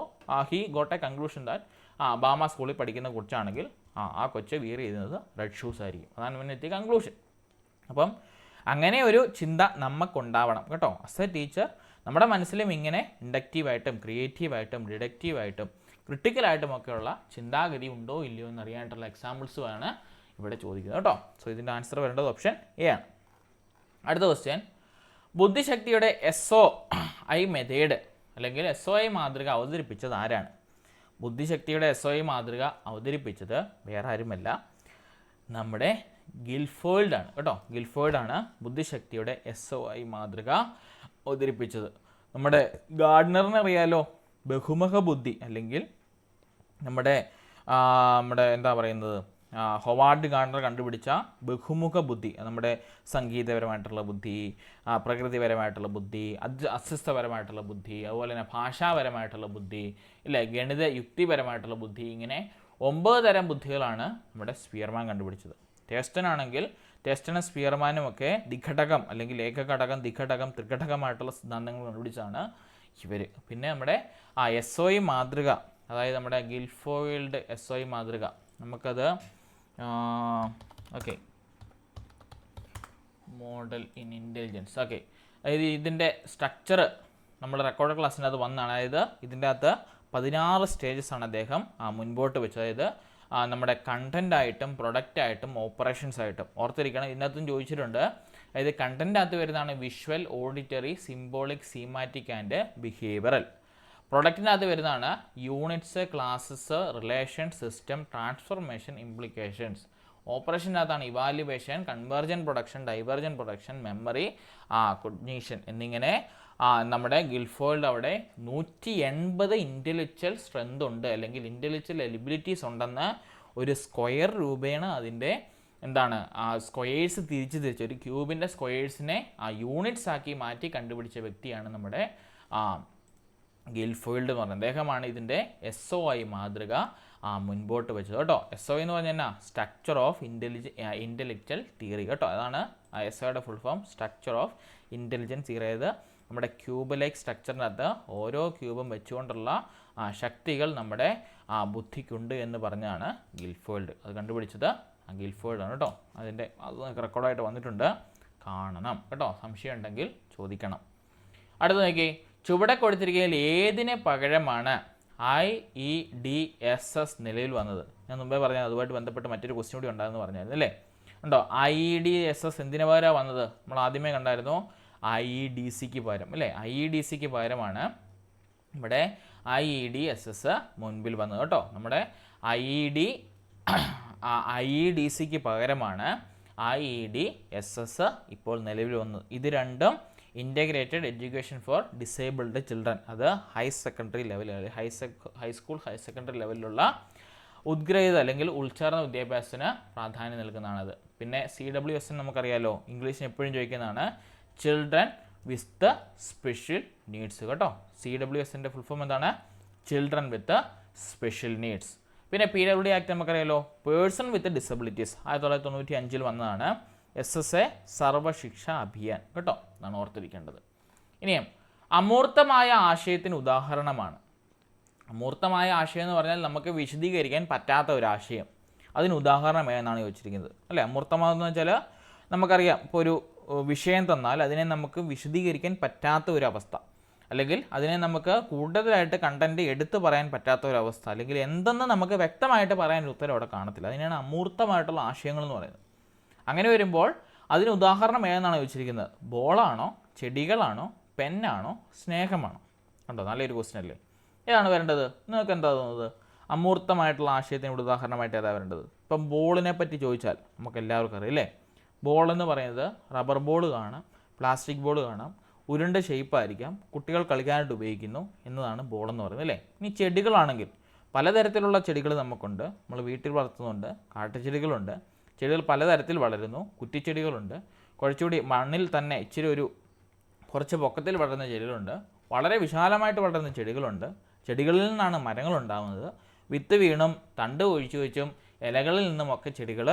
he got a conclusion that ബാമ സ്കൂളിൽ പഠിക്കുന്ന കൊച്ചാണെങ്കിൽ ആ കൊച്ച് വിയർ ചെയ്യുന്നത് റെഡ് ഷൂസ് ആയിരിക്കും, അതാണ് ഇവൻ എത്തിയ കൺക്ലൂഷൻ. അപ്പം അങ്ങനെ ഒരു ചിന്ത നമുക്കുണ്ടാവണം കേട്ടോ. ആസ് എ ടീച്ചർ നമ്മുടെ മനസ്സിലും ഇങ്ങനെ ഇൻഡക്റ്റീവായിട്ടും ക്രിയേറ്റീവായിട്ടും ഡിഡക്റ്റീവായിട്ടും ക്രിട്ടിക്കലായിട്ടും ഒക്കെയുള്ള ചിന്താഗതി ഉണ്ടോ ഇല്ലയോ എന്നറിയാനായിട്ടുള്ള എക്സാമ്പിൾസുമാണ് ഇവിടെ ചോദിക്കുന്നത് കേട്ടോ. സോ ഇതിൻ്റെ ആൻസർ വരേണ്ടത് ഓപ്ഷൻ എ ആണ്. അടുത്ത ക്വസ്റ്റ്യൻ, ബുദ്ധിശക്തിയുടെ SOI മെത്തേഡ് അല്ലെങ്കിൽ SOI മാതൃക അവതരിപ്പിച്ചത് ആരാണ്? ബുദ്ധിശക്തിയുടെ SOI മാതൃക അവതരിപ്പിച്ചത് വേറെ ആരുമല്ല, നമ്മുടെ ഗിൽഫോർഡ് ആണ് കേട്ടോ. ഗിൽഫോർഡ് ആണ് ബുദ്ധിശക്തിയുടെ SOI മാതൃക അവതരിപ്പിച്ചത്. നമ്മുടെ ഗാർഡനറിനെ അറിയാലോ, ബഹുമുഖ ബുദ്ധി, അല്ലെങ്കിൽ നമ്മുടെ എന്താ പറയുന്നത്, ഹൊവാർഡ് ഗാർഡനർ കണ്ടുപിടിച്ച ബഹുമുഖ ബുദ്ധി, നമ്മുടെ സംഗീതപരമായിട്ടുള്ള ബുദ്ധി, പ്രകൃതിപരമായിട്ടുള്ള ബുദ്ധി, അസ്വസ്ഥപരമായിട്ടുള്ള ബുദ്ധി, അതുപോലെ തന്നെ ഭാഷാപരമായിട്ടുള്ള ബുദ്ധി ഇല്ലേ, ഗണിത യുക്തിപരമായിട്ടുള്ള ബുദ്ധി, ഇങ്ങനെ 9 തരം ബുദ്ധികളാണ് നമ്മുടെ സ്പിയർമാൻ കണ്ടുപിടിച്ചത്. ടേസ്റ്റനാണെങ്കിൽ ടേസ്റ്റനും സ്പിയർമാനും ഒക്കെ ദിഘടകം അല്ലെങ്കിൽ ഏകഘടകം, ദിഘടകം, ത്രിഘടകമായിട്ടുള്ള സിദ്ധാന്തങ്ങൾ കണ്ടുപിടിച്ചാണ് ഇവർ. പിന്നെ നമ്മുടെ SOI മാതൃക, അതായത് നമ്മുടെ ഗിൽഫോർഡ് SOI മാതൃക, നമുക്കത് okay, model in intelligence, okay, അതായത് ഇതിൻ്റെ സ്ട്രക്ചർ നമ്മൾ റെക്കോർഡ് ക്ലാസ്സിനകത്ത് വന്നതാണ്. അതായത് ഇതിൻ്റെ അകത്ത് 16 സ്റ്റേജസ് ആണ് അദ്ദേഹം മുൻപോട്ട് വെച്ചത്. അതായത് നമ്മുടെ കണ്ടൻ്റായിട്ടും പ്രൊഡക്റ്റായിട്ടും ഓപ്പറേഷൻസ് ആയിട്ടും ഓർത്തിരിക്കണം. ഇതിനകത്തും ചോദിച്ചിട്ടുണ്ട്. അതായത് കണ്ടൻ്റ് വരുന്നതാണ് visual, auditory, symbolic, semantic and behavioral. പ്രൊഡക്റ്റിനകത്ത് വരുന്നതാണ് units, classes, relation, system, transformation, implications. ഓപ്പറേഷനകത്താണ് evaluation, convergent production, divergent production, memory, cognition എന്നിങ്ങനെ നമ്മുടെ ഗിൽഫോർഡ് അവിടെ 180 ഇൻ്റലക്ച്വൽ സ്ട്രെങ്ത് ഉണ്ട്, അല്ലെങ്കിൽ ഇൻ്റലക്ച്വൽ എലിബിലിറ്റീസ് ഉണ്ടെന്ന് ഒരു സ്ക്വയർ രൂപേണ അതിൻ്റെ എന്താണ് സ്ക്വയേഴ്സ് തിരിച്ച് ഒരു ക്യൂബിൻ്റെ സ്ക്വയേഴ്സിനെ യൂണിറ്റ്സ് ആക്കി മാറ്റി കണ്ടുപിടിച്ച വ്യക്തിയാണ് നമ്മുടെ ഗിൽഫോർഡ് എന്ന് പറയുന്നത്. അദ്ദേഹമാണ് ഇതിൻ്റെ SOI മാതൃക മുൻപോട്ട് വെച്ചത് കേട്ടോ. SOI എന്ന് പറഞ്ഞാൽ സ്ട്രക്ചർ ഓഫ് ഇൻ്റലക്ച്വൽ തിയറി കേട്ടോ. അതാണ് SOIയുടെ full form, structure of intelligence theory. അതായത് നമ്മുടെ ക്യൂബ് ലൈക്ക് സ്ട്രക്ചറിനകത്ത് ഓരോ ക്യൂബും വെച്ചുകൊണ്ടുള്ള ശക്തികൾ നമ്മുടെ ബുദ്ധിക്കുണ്ട് എന്ന് പറഞ്ഞാണ് ഗിൽഫോർഡ്. അത് കണ്ടുപിടിച്ചത് ഗിൽഫോർഡ് ആണ് കേട്ടോ. അതിൻ്റെ അത് റെക്കോർഡായിട്ട് വന്നിട്ടുണ്ട്, കാണണം കേട്ടോ. സംശയം ഉണ്ടെങ്കിൽ ചോദിക്കണം. അടുത്ത നോക്കി, ചുവടെ കൊടുത്തിരിക്കുന്നതിൽ ഏതിന് പകരമാണ് IEDSS നിലയിൽ വന്നത്? ഞാൻ മുമ്പേ പറഞ്ഞത് അതുമായിട്ട് ബന്ധപ്പെട്ട് മറ്റൊരു ക്വസ്റ്റ്യൻ കൂടി ഉണ്ടായിരുന്നു പറഞ്ഞായിരുന്നു അല്ലേ. ഉണ്ടോ? IEDSS എന്തിനു പകരമാണ് വന്നത്? നമ്മൾ ആദ്യമേ കണ്ടായിരുന്നു IEDCക്ക് പകരം അല്ലേ. IEDCക്ക് പകരമാണ് ഇവിടെ IEDSS മുൻപിൽ വന്നത് കേട്ടോ. നമ്മുടെ IEDCക്ക് പകരമാണ് IEDSS ഇപ്പോൾ നിലവിൽ വന്നത്. ഇത് രണ്ടും integrated education for disabled children, അത് ഹൈ സെക്കൻഡറി ലെവലിൽ, ഹൈസ്കൂൾ ഹയർ സെക്കൻഡറി ലെവലിലുള്ള ഉദ്ഗ്രഹിത അല്ലെങ്കിൽ ഉൾച്ചേർന്ന വിദ്യാഭ്യാസത്തിന് പ്രാധാന്യം നൽകുന്നതാണത്. പിന്നെ CWS നമുക്കറിയാലോ, ഇംഗ്ലീഷിന് എപ്പോഴും ചോദിക്കുന്നതാണ്, ചിൽഡ്രൻ വിത്ത് സ്പെഷ്യൽ നീഡ്സ് കേട്ടോ. CWSൻ്റെ ഫുൾ ഫോം എന്താണ്? Children with special needs. പിന്നെ PWD ആക്ട് നമുക്കറിയാലോ, പേഴ്സൺ വിത്ത് ഡിസബിലിറ്റീസ്, 1995 വന്നതാണ്. SSA സർവശിക്ഷ അഭിയാൻ കേട്ടോ, എന്നാണ് ഓർത്തിരിക്കേണ്ടത്. ഇനിയും അമൂർത്തമായ ആശയത്തിന് ഉദാഹരണമാണ്. അമൂർത്തമായ ആശയം എന്ന് പറഞ്ഞാൽ നമുക്ക് വിശദീകരിക്കാൻ പറ്റാത്ത ഒരു ആശയം, അതിന് ഉദാഹരണം എന്നാണ് ചോദിച്ചിരിക്കുന്നത് അല്ലേ. അമൂർത്തമാണെന്ന് വെച്ചാൽ നമുക്കറിയാം, ഇപ്പോൾ ഒരു വിഷയം തന്നാൽ അതിനെ നമുക്ക് വിശദീകരിക്കാൻ പറ്റാത്ത ഒരു അവസ്ഥ, അല്ലെങ്കിൽ അതിനെ നമുക്ക് കൂടുതലായിട്ട് കണ്ടൻറ്റ് എടുത്തു പറയാൻ പറ്റാത്ത ഒരു അവസ്ഥ, അല്ലെങ്കിൽ എന്തെന്ന് നമുക്ക് വ്യക്തമായിട്ട് പറയാൻ ഉത്തരം അവിടെ കാണത്തില്ല. അതിനാണ് അമൂർത്തമായിട്ടുള്ള ആശയങ്ങൾ എന്ന് പറയുന്നത്. അങ്ങനെ വരുമ്പോൾ അതിന് ഉദാഹരണം ഏതെന്നാണ് ചോദിച്ചിരിക്കുന്നത്? ബോളാണോ, ചെടികളാണോ, പെന്നാണോ, സ്നേഹമാണോ? കണ്ടോ, നല്ലൊരു ക്വസ്റ്റ്യൻ അല്ലേ? ഏതാണ് വരേണ്ടത്? നിങ്ങൾക്ക് എന്താ തോന്നുന്നത്? അമൂർത്തമായിട്ടുള്ള ആശയത്തിന് ഇവിടെ ഉദാഹരണമായിട്ട് ഏതാ വരേണ്ടത്? ഇപ്പം ബോളിനെ പറ്റി ചോദിച്ചാൽ നമുക്ക് എല്ലാവർക്കും അറിയാം അല്ലേ? ബോൾ എന്ന് പറയുന്നത് റബ്ബർ ബോൾ കാണാം, പ്ലാസ്റ്റിക് ബോൾ കാണാം, ഉരുണ്ട ഷേപ്പായിരിക്കാം, കുട്ടികൾ കളിക്കാനായിട്ട് ഉപയോഗിക്കുന്നു എന്നതാണ് ബോൾ എന്ന് പറയുന്നത് അല്ലേ? ഇനി ചെടികളാണെങ്കിൽ പലതരത്തിലുള്ള ചെടികൾ നമുക്കുണ്ട്. നമ്മൾ വീട്ടിൽ വളർത്തുന്നുണ്ട്, കാട്ടുചെടികളുണ്ട്, ചെടികൾ പലതരത്തിൽ വളരുന്നു, കുറ്റിച്ചെടികളുണ്ട്, കുറച്ചുകൂടി മണ്ണിൽ തന്നെ ഇച്ചിരി കുറച്ച് പൊക്കത്തിൽ വളരുന്ന ചെടികളുണ്ട്, വളരെ വിശാലമായിട്ട് വളരുന്ന ചെടികളുണ്ട്, ചെടികളിൽ നിന്നാണ് മരങ്ങൾ ഉണ്ടാകുന്നത്, വിത്ത് വീണും തണ്ട് ഒഴിച്ചു വെച്ചും ഇലകളിൽ നിന്നുമൊക്കെ ചെടികൾ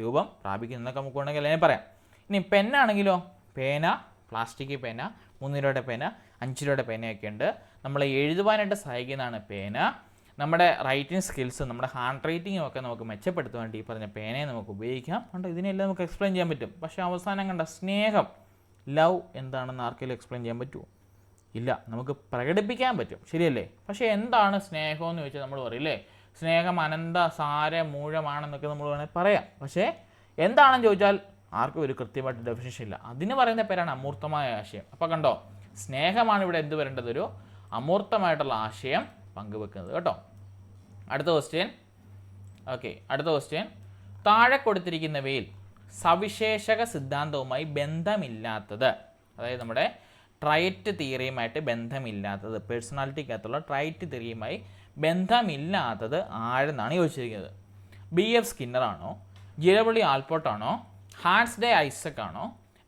രൂപം പ്രാപിക്കുന്നു എന്നൊക്കെ നമുക്ക് വേണമെങ്കിൽ അതിനെ പറയാം. ഇനി പെന്നാണെങ്കിലോ, പേന, പ്ലാസ്റ്റിക് പേന, 3 രൂപയുടെ പേന, 5 രൂപയുടെ പേനയൊക്കെ ഉണ്ട്. നമ്മളെ എഴുതുവാനായിട്ട് സഹായിക്കുന്നതാണ് പേന. നമ്മുടെ റൈറ്റിംഗ് സ്കിൽസ്, നമ്മുടെ ഹാൻഡ് റൈറ്റിംഗും ഒക്കെ നമുക്ക് മെച്ചപ്പെടുത്താൻ വേണ്ടി ഈ പറഞ്ഞ പേനയെ നമുക്ക് ഉപയോഗിക്കാം. കണ്ടോ, ഇതിനെല്ലാം നമുക്ക് എക്സ്പ്ലെയിൻ ചെയ്യാൻ പറ്റും. പക്ഷേ അവസാനം കണ്ട സ്നേഹം, ലവ് എന്താണെന്ന് ആർക്കെങ്കിലും എക്സ്പ്ലെയിൻ ചെയ്യാൻ പറ്റുമോ? ഇല്ല, നമുക്ക് പ്രകടിപ്പിക്കാൻ പറ്റും, ശരിയല്ലേ? പക്ഷേ എന്താണ് സ്നേഹം എന്ന് ചോദിച്ചാൽ നമ്മൾ പറയില്ലേ, സ്നേഹം അനന്ത സാര മൂഴമാണെന്നൊക്കെ നമ്മൾ വേണമെങ്കിൽ പറയാം. പക്ഷേ എന്താണെന്ന് ചോദിച്ചാൽ ആർക്കും ഒരു കൃത്യമായിട്ട് ഡെഫിനിഷൻ ഇല്ല. അതിന് പറയുന്ന പേരാണ് അമൂർത്തമായ ആശയം. അപ്പോൾ കണ്ടോ, സ്നേഹമാണ് ഇവിടെ എന്ത് വരേണ്ടത്? ഒരു അമൂർത്തമായിട്ടുള്ള ആശയം പങ്കുവെക്കുന്നത് കേട്ടോ. അടുത്ത ക്വസ്റ്റ്യൻ. ഓക്കെ, അടുത്ത ക്വസ്റ്റ്യൻ. താഴെ കൊടുത്തിരിക്കുന്നവയിൽ സവിശേഷക സിദ്ധാന്തവുമായി ബന്ധമില്ലാത്തത്, അതായത് നമ്മുടെ ട്രൈറ്റ് തിയറിയുമായിട്ട് ബന്ധമില്ലാത്തത്, പേഴ്സണാലിറ്റിക്കകത്തുള്ള ട്രൈറ്റ് തിയറിയുമായി ബന്ധമില്ലാത്തത് ആരെന്നാണ് ചോദിച്ചിരിക്കുന്നത്? BF സ്കിന്നറാണോ, ജിലബിളി ആൽപോർട്ടാണോ, ഹാൻസ് ഡേ ഐസക് ആണോ,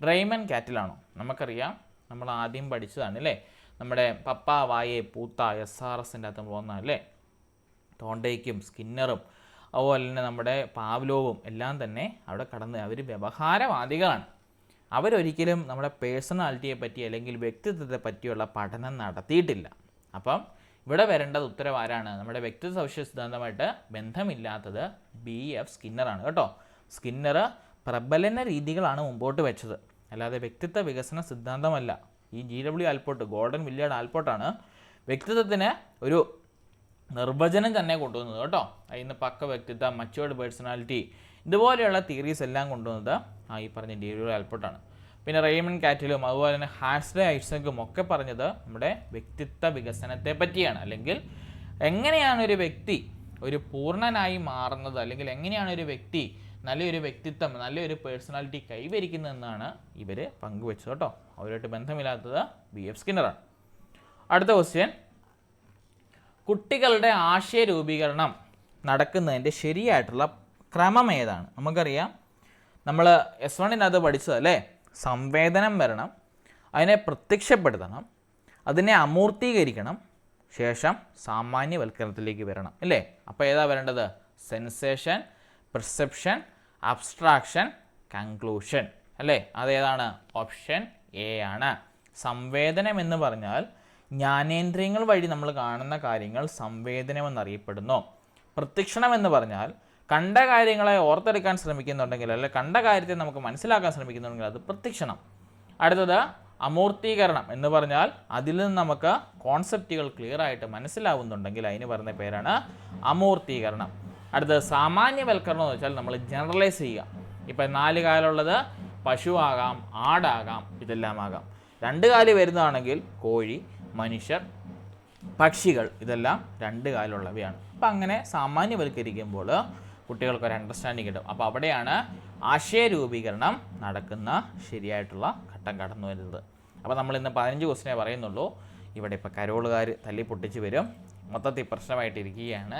റെയ്മൻ കാറ്റിലാണോ? നമുക്കറിയാം, നമ്മൾ ആദ്യം പഠിച്ചതാണ് അല്ലേ, നമ്മുടെ പപ്പ വായെ പൂത്ത SRSൻ്റെ അകത്ത് നമ്മൾ വന്നതല്ലേ. തോണ്ടയ്ക്കും സ്കിന്നറും അതുപോലെ തന്നെ നമ്മുടെ പാവ്ലോവും എല്ലാം തന്നെ അവിടെ കടന്ന് അവർ വ്യവഹാരവാദികളാണ്. അവരൊരിക്കലും നമ്മുടെ പേഴ്സണാലിറ്റിയെ പറ്റി അല്ലെങ്കിൽ വ്യക്തിത്വത്തെ പറ്റിയുള്ള പഠനം നടത്തിയിട്ടില്ല. അപ്പം ഇവിടെ വരേണ്ടത് ഉത്തരം ആരാണ്? നമ്മുടെ വ്യക്തിത്വ സവിശേഷ സിദ്ധാന്തമായിട്ട് ബന്ധമില്ലാത്തത് BF സ്കിന്നറാണ് കേട്ടോ. സ്കിന്നർ പ്രബലന രീതികളാണ് മുമ്പോട്ട് വെച്ചത്, അല്ലാതെ വ്യക്തിത്വ വികസന സിദ്ധാന്തമല്ല. ഈ GW ആൽപോർട്ട്, ഗോൾഡൻ വില്ലിയാർഡ് ആൽപോർട്ടാണ് വ്യക്തിത്വത്തിന് ഒരു നിർവചനം തന്നെ കൊണ്ടുവന്നത് കേട്ടോ. അതിന് പക്ക വ്യക്തിത്വം, മച്ചുവേർഡ് പേഴ്സണാലിറ്റി, ഇതുപോലെയുള്ള തിയറീസ് എല്ലാം കൊണ്ടുവന്നത് ഈ പറഞ്ഞ GW ആൽപോർട്ടാണ്. പിന്നെ റെയ്മൻ കാറ്റിലും അതുപോലെ തന്നെ ഹാൻസ് ഡേ ഐസക്കും ഒക്കെ പറഞ്ഞത് നമ്മുടെ വ്യക്തിത്വ വികസനത്തെ പറ്റിയാണ്. അല്ലെങ്കിൽ എങ്ങനെയാണ് ഒരു വ്യക്തി ഒരു പൂർണ്ണനായി മാറുന്നത്, അല്ലെങ്കിൽ എങ്ങനെയാണ് ഒരു വ്യക്തി നല്ലൊരു വ്യക്തിത്വം, നല്ലൊരു പേഴ്സണാലിറ്റി കൈവരിക്കുന്നതെന്നാണ് ഇവർ പങ്കുവെച്ചത് കേട്ടോ. അവരുമായിട്ട് ബന്ധമില്ലാത്തത് BF സ്കിന്നറാണ്. അടുത്ത ക്വസ്റ്റ്യൻ. കുട്ടികളുടെ ആശയ രൂപീകരണം നടക്കുന്നതിൻ്റെ ശരിയായിട്ടുള്ള ക്രമം ഏതാണ്? നമുക്കറിയാം, നമ്മൾ S1-നകത്ത് പഠിച്ചതല്ലേ, സംവേദനം വരണം, അതിനെ പ്രത്യക്ഷപ്പെടുത്തണം, അതിനെ അമൂർത്തീകരിക്കണം, ശേഷം സാമാന്യവൽക്കരണത്തിലേക്ക് വരണം അല്ലേ. അപ്പോൾ ഏതാ വരേണ്ടത്? സെൻസേഷൻ, പെർസെപ്ഷൻ, അബ്സ്ട്രാക്ഷൻ, കൺക്ലൂഷൻ അല്ലേ. അതേതാണ്? ഓപ്ഷൻ A ആണ്. സംവേദനം എന്ന് പറഞ്ഞാൽ ജ്ഞാനേന്ദ്രിയങ്ങൾ വഴി നമ്മൾ കാണുന്ന കാര്യങ്ങൾ സംവേദനമെന്നറിയപ്പെടുന്നു. പ്രത്യക്ഷണം എന്ന് പറഞ്ഞാൽ കണ്ട കാര്യങ്ങളെ ഓർത്തെടുക്കാൻ ശ്രമിക്കുന്നുണ്ടെങ്കിൽ, അല്ലെങ്കിൽ കണ്ട കാര്യത്തെ നമുക്ക് മനസ്സിലാക്കാൻ ശ്രമിക്കുന്നുണ്ടെങ്കിൽ അത് പ്രത്യക്ഷണം. അടുത്തത് അമൂർത്തീകരണം എന്ന് പറഞ്ഞാൽ അതിൽ നിന്ന് നമുക്ക് കോൺസെപ്റ്റുകൾ ക്ലിയർ ആയിട്ട് മനസ്സിലാവുന്നുണ്ടെങ്കിൽ അതിന് പറയുന്ന പേരാണ് അമൂർത്തീകരണം. അടുത്തത് സാമാന്യവൽക്കരണം എന്ന് വെച്ചാൽ നമ്മൾ ജനറലൈസ് ചെയ്യുക. ഇപ്പം 4 കാലുള്ളത് പശുവാകാം, ആടാകാം, ഇതെല്ലാം ആകാം. 2 കാല് വരുന്നതാണെങ്കിൽ കോഴി, മനുഷ്യർ, പക്ഷികൾ, ഇതെല്ലാം 2 കാലുള്ളവയാണ്. അപ്പം അങ്ങനെ സാമാന്യവൽക്കരിക്കുമ്പോൾ കുട്ടികൾക്കൊരു അണ്ടർസ്റ്റാൻഡിങ് കിട്ടും. അപ്പോൾ അവിടെയാണ് ആശയ രൂപീകരണം നടക്കുന്ന ശരിയായിട്ടുള്ള ഘട്ടം കടന്നു വരുന്നത്. അപ്പോൾ നമ്മളിന്ന് 15 ക്വസ്റ്റിനെ പറയുന്നുള്ളൂ. ഇവിടെ ഇപ്പോൾ കരോളുകാർ തല്ലി പൊട്ടിച്ച് വരും, മൊത്തത്തിൽ പ്രശ്നമായിട്ടിരിക്കുകയാണ്.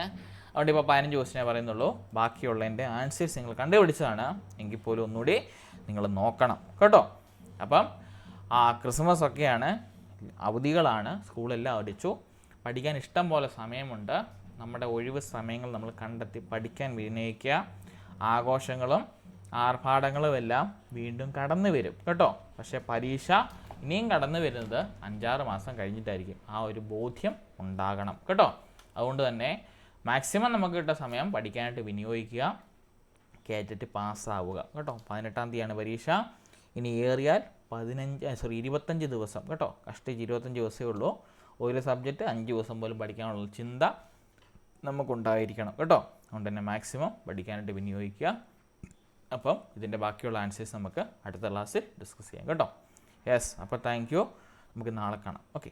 അതുകൊണ്ട് ഇപ്പോൾ 15 ക്വസ്റ്റിനെ പറയുന്നുള്ളൂ. ബാക്കിയുള്ളതിൻ്റെ ആൻസേഴ്സ് നിങ്ങൾ കണ്ടുപിടിച്ചതാണ്, എങ്കിൽ പോലും ഒന്നുകൂടി നിങ്ങൾ നോക്കണം കേട്ടോ. അപ്പം ക്രിസ്മസ് ഒക്കെയാണ്, അവധികളാണ്, സ്കൂളെല്ലാം അടിച്ചു, പഠിക്കാൻ ഇഷ്ടം പോലെ സമയമുണ്ട്. നമ്മുടെ ഒഴിവ് സമയങ്ങൾ നമ്മൾ കണ്ടെത്തി പഠിക്കാൻ വിനിയോഗിക്കുക. ആഘോഷങ്ങളും ആർഭാടങ്ങളും എല്ലാം വീണ്ടും കടന്നു വരും കേട്ടോ. പക്ഷേ പരീക്ഷ ഇനിയും കടന്നു വരുന്നത് 5-6 മാസം കഴിഞ്ഞിട്ടായിരിക്കും. ആ ഒരു ബോധ്യം ഉണ്ടാകണം കേട്ടോ. അതുകൊണ്ട് തന്നെ മാക്സിമം നമുക്ക് കിട്ടുന്ന സമയം പഠിക്കാനായിട്ട് വിനിയോഗിക്കുക. കേറ്റിട്ട് പാസ്സാവുക കേട്ടോ. 18-ാം തീയതിയാണ് പരീക്ഷ. ഇനി ഏറിയാൽ 25 ദിവസം കേട്ടോ. കഷ്ടിച്ച് 25 ദിവസമേ ഉള്ളൂ. ഒരു സബ്ജക്റ്റ് 5 ദിവസം പോലും പഠിക്കാനുള്ള ചിന്ത നമുക്കുണ്ടായിരിക്കണം കേട്ടോ. അതുകൊണ്ട് തന്നെ മാക്സിമം പഠിക്കാനായിട്ട് വിനിയോഗിക്കുക. അപ്പം ഇതിൻ്റെ ബാക്കിയുള്ള ആൻസേഴ്സ് നമുക്ക് അടുത്ത ക്ലാസ്സിൽ ഡിസ്കസ് ചെയ്യാം കേട്ടോ. യെസ്, അപ്പോൾ താങ്ക് യു. നമുക്ക് നാളെ കാണാം. ഓക്കെ.